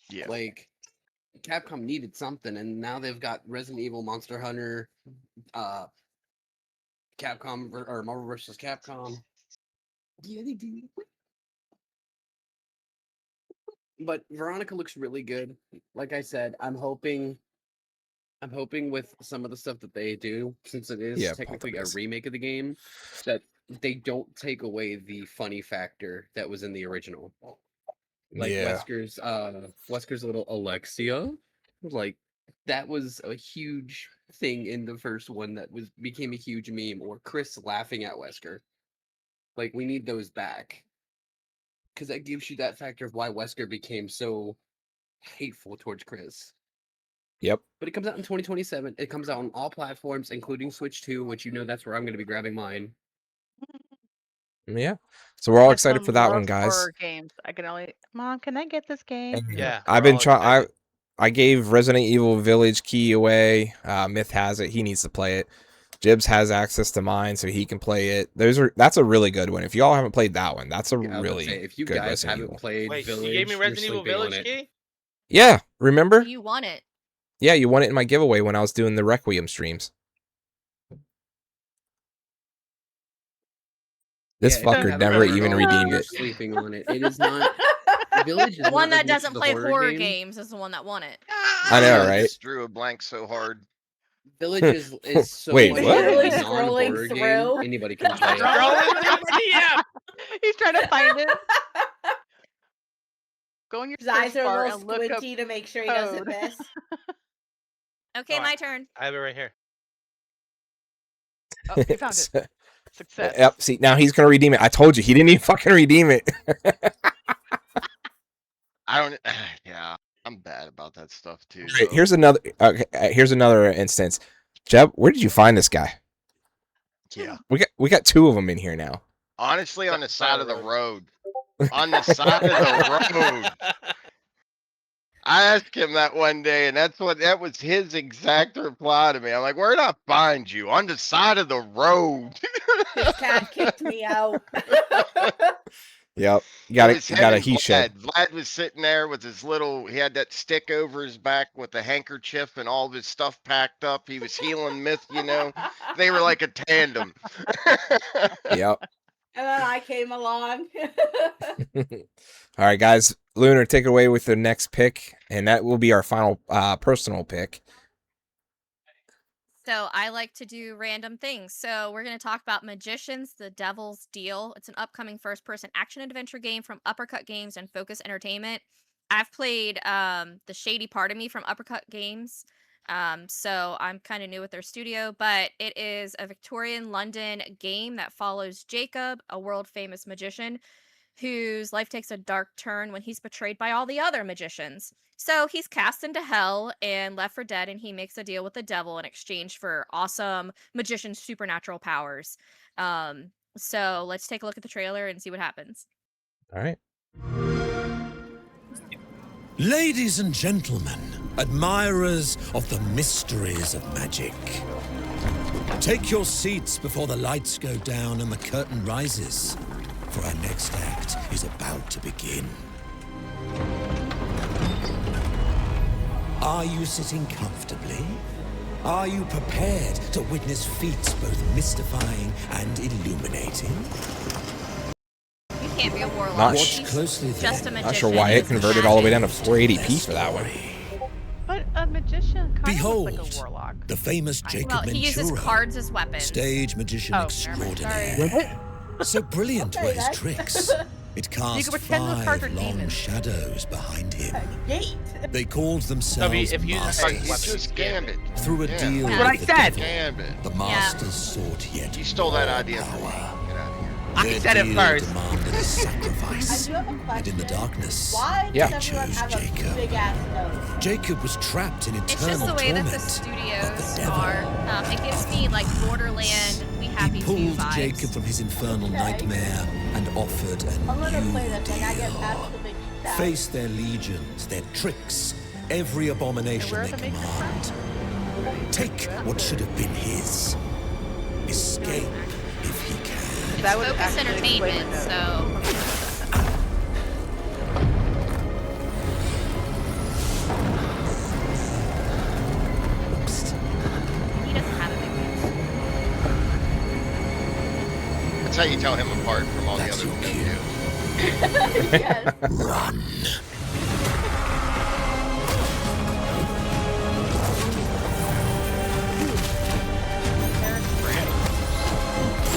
Yeah. Like, Capcom needed something, and now they've got Resident Evil, Monster Hunter, Capcom or Marvel vs. Capcom. Yeah, they do. But Veronica looks really good. Like I said, I'm hoping with some of the stuff that they do, since it is Yeah, Paul technically a W.S. remake of the game, that they don't take away the funny factor that was in the original. Like Yeah. Wesker's little Alexia, like that was a huge thing in the first one that became a huge meme. Or Chris laughing at Wesker. Like, we need those back, because that gives you that factor of why Wesker became so hateful towards Chris. Yep. But it comes out in 2027. It comes out on all platforms, including Switch 2, which that's where I'm going to be grabbing mine. Yeah. So we're all My excited son for that one, loves guys. horror games. I can only. Mom, can I get this game? Yeah, I've we're been all trying. excited. I gave Resident Evil Village key away. Myth has it. He needs to play it. Jibs has access to mine, so he can play it. That's a really good one. If y'all haven't played that one, that's a Yeah, I was about to really say, if you good guys Resident haven't Evil. played Wait, Village, you gave me you're Resident Evil sleeping on Village it. key? Yeah, remember? You want it. Yeah, you won it in my giveaway when I was doing the Requiem streams. This Yeah, if you fucker haven't never played it even all, redeemed you're it. sleeping on it. It is not. Village is The one not that as much doesn't of play the horror game. games is the one that won it. I know, I right? just drew a blank so hard. Village is so Wait, much what? of a Literally non-horror scrolling game. through. Anybody can play it. He's trying to find it. Go in your His eyes search are a bar little and look up squinty to make sure he doesn't code. miss. Okay, Oh, my turn. I have it right here. Oh, you found it. Success. Yep. See, now he's gonna redeem it. I told you he didn't even fucking redeem it. I don't. Yeah, I'm bad about that stuff too. All right, Though. here's another. Okay, here's another instance. Jeb, where did you find this guy? Yeah. We got two of them in here now. Honestly, on the side of the road. On the side of the road. I asked him that one day, and that was his exact reply to me. I'm like, "Where'd I find you? On the side of the road." His cat kicked me out. Yep. It Got was a him and heat shed. Vlad was sitting there with his little. He had that stick over his back with the handkerchief and all of his stuff packed up. He was healing myth, They were like a tandem. Yep. And then I came along. All right, guys. Lunar, take it away with the next pick, and that will be our final personal pick. So I like to do random things. So we're going to talk about Magicians, The Devil's Deal. It's an upcoming first-person action-adventure game from Uppercut Games and Focus Entertainment. I've played the Shady Part of Me from Uppercut Games, so I'm kind of new with their studio, but it is a Victorian London game that follows Jacob, a world-famous magician, whose life takes a dark turn when he's betrayed by all the other magicians. So he's cast into hell and left for dead, and he makes a deal with the devil in exchange for awesome magician supernatural powers. So let's take a look at the trailer and see what happens. All right. Ladies and gentlemen, admirers of the mysteries of magic, take your seats before the lights go down and the curtain rises, for our next act is about to begin. Are you sitting comfortably? Are you prepared to witness feats both mystifying and illuminating? You can't be a warlock. Watch closely just a then. magician. Not sure why it converted all the way down to 480p for that one. But a magician kind Behold, of looks like a warlock. the famous Jacob Well, he uses Venturo, cards as weapons. stage magician Oh, never mind. extraordinaire. So brilliant were his tricks. It cast You can pretend those cards are 5 long demons. shadows behind him. Gate. They called themselves if you use masters. cards as It's just Gambit. Through a Yeah. deal That's what I with the said. devil, Gambit. the masters sought yet You stole that more idea from me. power. Get out of here. I Their said it deal first. demanded a I sacrifice. do have a And question. in the darkness, Why Yeah. does everyone chose have a Jacob. big ass nose? Jacob was trapped in It's eternal just the way that torment. the but the studios devil- are. It gives me like Borderland, We Happy He Few pulled vibes. Jacob from his infernal Okay. nightmare and offered a I'm gonna new play this like I get deal. past the big stuff. Face their legions, their tricks, every abomination where are they the makers command. Take what should have been his. Escape if he can. That would Focus actually explain Entertainment, the so he doesn't have a big nose. That's how you tell him apart from all That's the your other cue. videos. Yes. Run.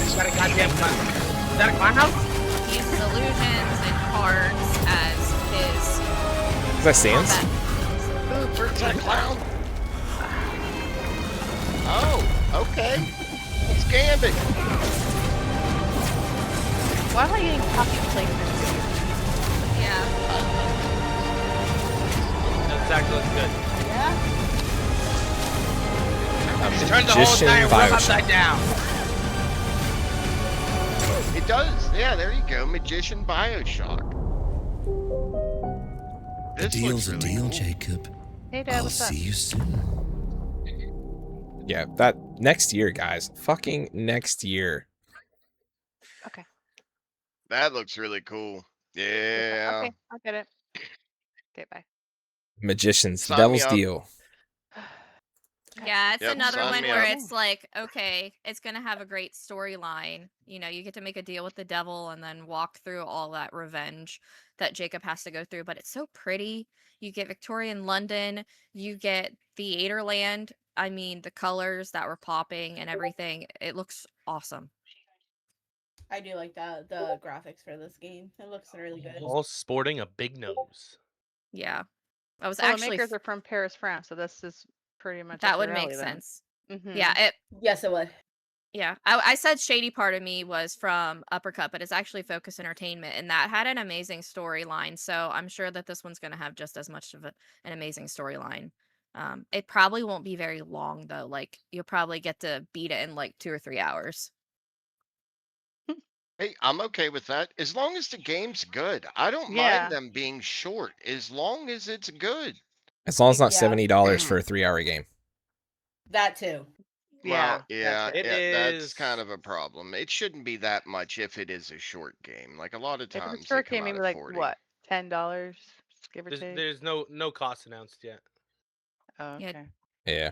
He's got a goddamn gun. Is that a clown house? He uses illusions and cards as his Is that Sans? combat. Where's that clown? Oh, okay. It's Gambit. Why am I getting copy placement? Yeah. That actually looks good. Yeah. Just turn the whole Magician entire room Bioshock. upside down. It does. Yeah, there you go. Magician Bioshock. The This deal's a looks really deal, cool. Jacob. Hey, Dad, I'll what's up? see you soon. Yeah, that next year, guys. Fucking next year. Okay. That looks really cool. Yeah. Okay, I'll get it. Okay, bye. Magicians, The Sign me Devil's up. Deal. Yeah, it's Yep, another sign one me where up. it's like, okay, it's gonna have a great storyline. You know, you get to make a deal with the devil and then walk through all that revenge that Jacob has to go through. But it's so pretty. You get Victorian London, you get Theaterland. I mean, the colors that were popping and everything. It looks awesome. I do like the graphics for this game. It looks really good. All sporting a big nose. Yeah. I was Well, the actually makers are from Paris, France, so this is pretty much that up would your make alley then. sense. Mhm. Yeah, it Yes, it would. Yeah, I said Shady Part of Me was from Uppercut, but it's actually Focus Entertainment, and that had an amazing storyline. So I'm sure that this one's going to have just as much of an amazing storyline. It probably won't be very long though. Like you'll probably get to beat it in like 2 or 3 hours. Hey, I'm okay with that. As long as the game's good. I don't mind Yeah. them being short as long as it's good. As long as it's not Yeah. $70 for a 3-hour game. That too. Well, Yeah, yeah, It that's is. kind of a problem. It shouldn't be that much if it is a short game. Like a lot of If it's a times they short come game, out maybe at like 40. what, $10, give or There's, take. there's no cost announced yet. Oh, Yeah. okay. Yeah.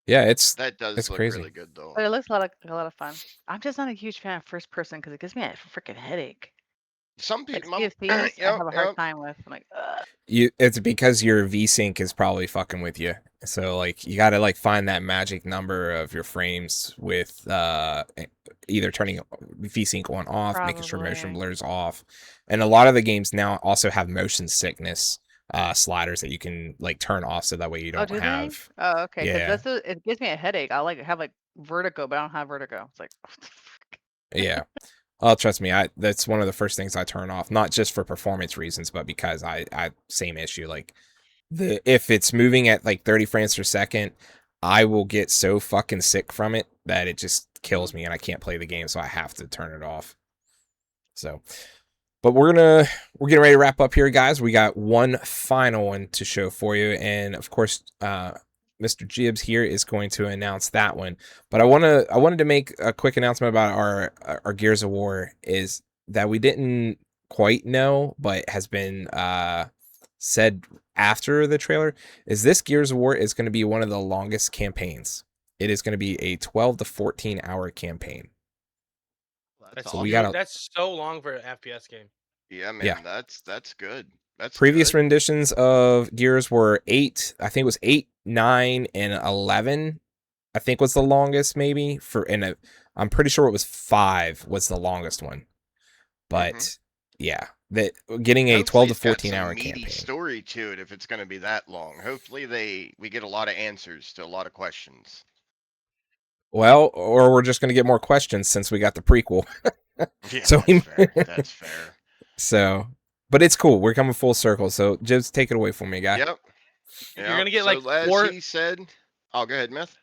Yeah, it's That does look crazy. really good though. But it looks like a lot of fun. I'm just not a huge fan of first person because it gives me a freaking headache. Some Like people, Sea of Thieves, I yep, have a hard time with. I'm like, ugh. It's because your VSync is probably fucking with you. So like you gotta like find that magic number of your frames with either turning VSync on off, making sure motion Probably. blur's off. And a lot of the games now also have motion sickness sliders that you can like turn off so that way you Oh, don't do they? have Oh, okay. Because yeah. it gives me a headache. I like have like vertigo, but I don't have vertigo. It's like, Yeah. Oh, trust me, that's one of the first things I turn off, not just for performance reasons, but because I same issue. Like if it's moving at like 30 frames per second, I will get so fucking sick from it that it just kills me and I can't play the game, so I have to turn it off. So, but we're getting ready to wrap up here, guys. We got one final one to show for you, and of course, Mr. Jibbs here is going to announce that one. But I wanted to make a quick announcement about our Gears of War is that we didn't quite know, but has been said after the trailer, is this Gears of War is going to be one of the longest campaigns. It is going to be a 12 to 14 hour campaign. That's so we got that's so long for an FPS game. Yeah, man, Yeah. that's good. That's previous good. renditions of Gears were 8. I think it was 8, 9, and 11. I think was the longest maybe I'm pretty sure it was 5 was the longest one. But yeah, that getting a 12 to 14 hour meaty campaign. story to it if it's going to be that long. Hopefully we get a lot of answers to a lot of questions. Well, or we're just going to get more questions since we got the prequel. Yeah, so that's fair. That's fair. So, but it's cool. We're coming full circle. So just take it away from me, guy. Yep. You're gonna get so like as 4. he said, oh, go ahead, Myth.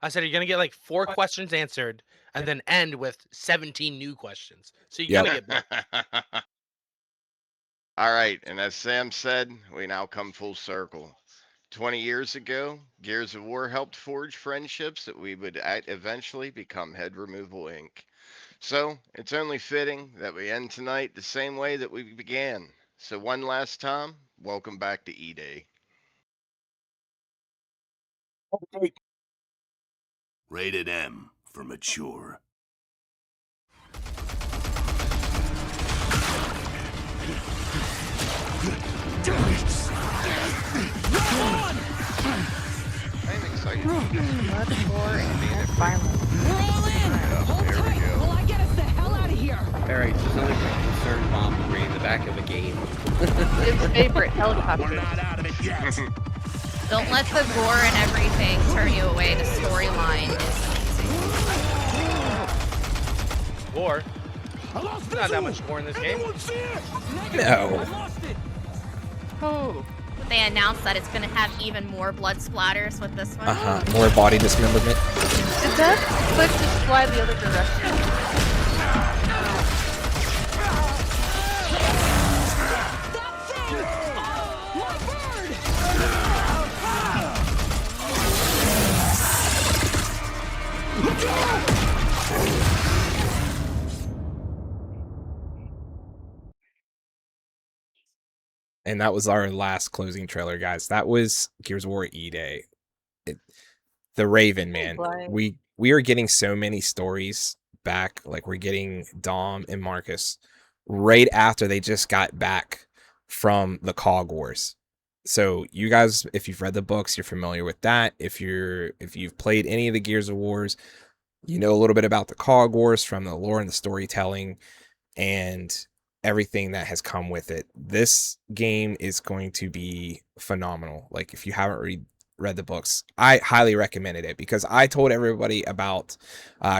I said you're gonna get like 4 questions answered, and then end with 17 new questions. So you Yep. gotta get both. All right, and as Sam said, we now come full circle. 20 years ago, Gears of War helped forge friendships that we would eventually become Head Removal Inc. So it's only fitting that we end tonight the same way that we began. So one last time, welcome back to E-Day. Rated M for mature. I'm excited. blood, gore, and violence. We're all in! Hold tight while I get us the hell out of here! Alright, there's only one concerned bombardry in the back of a game. His favorite helicopter. Not out of it yet. Don't let the gore and everything turn you away. The storyline is amazing. Gore. Not that much gore in this game. No. Oh. They announced that it's going to have even more blood splatters with this one. More body dismemberment. Did that clip just fly the other direction? And that was our last closing trailer, guys. That was Gears of War E-Day. The Raven, man. We are getting so many stories back. Like we're getting Dom and Marcus right after they just got back from the Cog Wars. So you guys, if you've read the books, you're familiar with that. If you've played any of the Gears of Wars, you know a little bit about the Cog Wars from the lore and the storytelling and everything that has come with it. This game is going to be phenomenal. Like if you haven't read the books, I highly recommended it because I told everybody about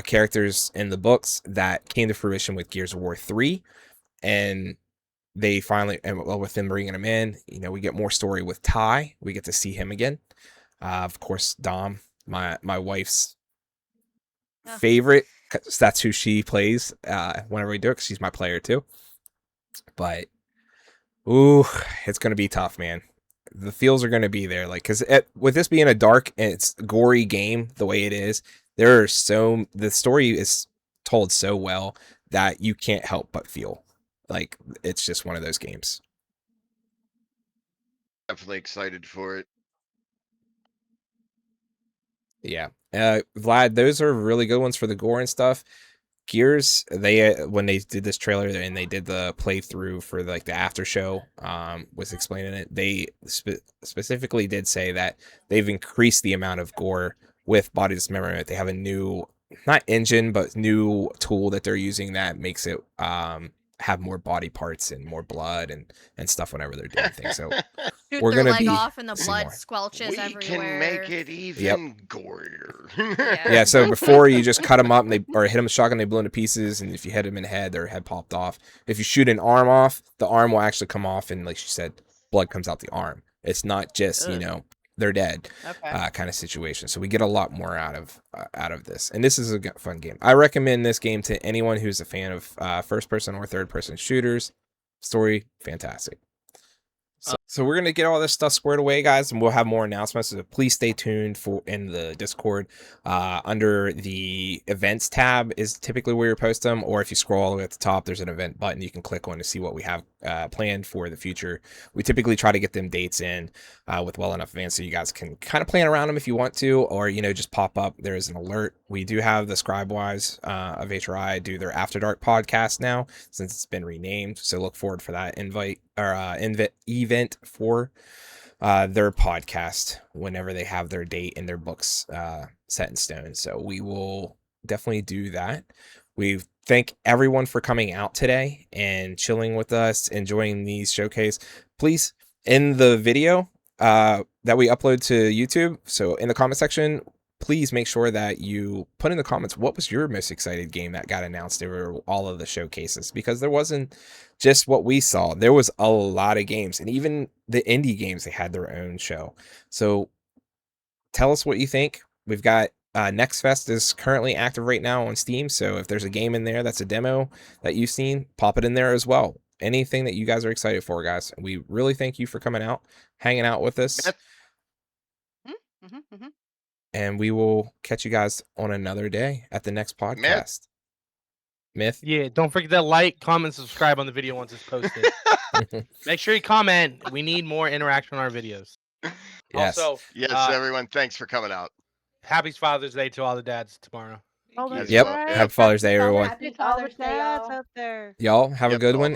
characters in the books that came to fruition with Gears of War 3, and they finally, and well, with them bringing him in, you know, we get more story with Ty. We get to see him again. Of course, Dom, my wife's favorite, 'cause that's who she plays whenever we do it, because she's my player too. But ooh, it's gonna be tough, man. The feels are gonna be there, like, because with this being a dark and it's gory game the way it is, the story is told so well that you can't help but feel like it's just one of those games. Definitely excited for it. Yeah. Vlad, those are really good ones for the gore and stuff. Gears, they when they did this trailer and they did the playthrough for like the after show, was explaining it. They specifically did say that they've increased the amount of gore with body dismemberment. They have a new, not engine, but new tool that they're using that makes it have more body parts and more blood and stuff whenever they're doing things. So Shoot we're their gonna leg be off and the seeing blood more. squelches We everywhere. can make it even gorier. Yeah, so before you just cut them up and or hit them with shotgun, they blow into pieces, and if you hit them in the head, their head popped off. If you shoot an arm off, the arm will actually come off, and like she said, blood comes out the arm. It's not just they're dead kind of situation. So we get a lot more out of this, and this is a fun game. I recommend this game to anyone who's a fan of first person or third person shooters. Story fantastic. So we're gonna get all this stuff squared away, guys, and we'll have more announcements. So please stay tuned for in the Discord. Under the events tab is typically where you post them, or if you scroll all the way at the top, there's an event button you can click on to see what we have planned for the future. We typically try to get them dates in with well enough advance so you guys can kind of plan around them if you want to, or just pop up. There is an alert. We do have the Scribewise of HRI do their After Dark podcast now since it's been renamed. So look forward for that event for their podcast whenever they have their date and their books set in stone. So we will definitely do that. We thank everyone for coming out today and chilling with us, enjoying these showcase. Please, in the video that we upload to YouTube, so in the comment section, please make sure that you put in the comments what was your most excited game that got announced over all of the showcases, because there wasn't just what we saw. There was a lot of games, and even the indie games, they had their own show. So tell us what you think. We've got Next Fest is currently active right now on Steam, so if there's a game in there that's a demo that you've seen, pop it in there as well. Anything that you guys are excited for, guys. We really thank you for coming out, hanging out with us. And we will catch you guys on another day at the next podcast. Myth. Yeah, don't forget to like, comment, subscribe on the video once it's posted. Make sure you comment. We need more interaction on our videos. Yes. Also, yes, everyone, thanks for coming out. Happy Father's Day to all the dads tomorrow. Yep. Happy Father's Day, everyone. Happy Father's Day, out there. Y'all have a good one.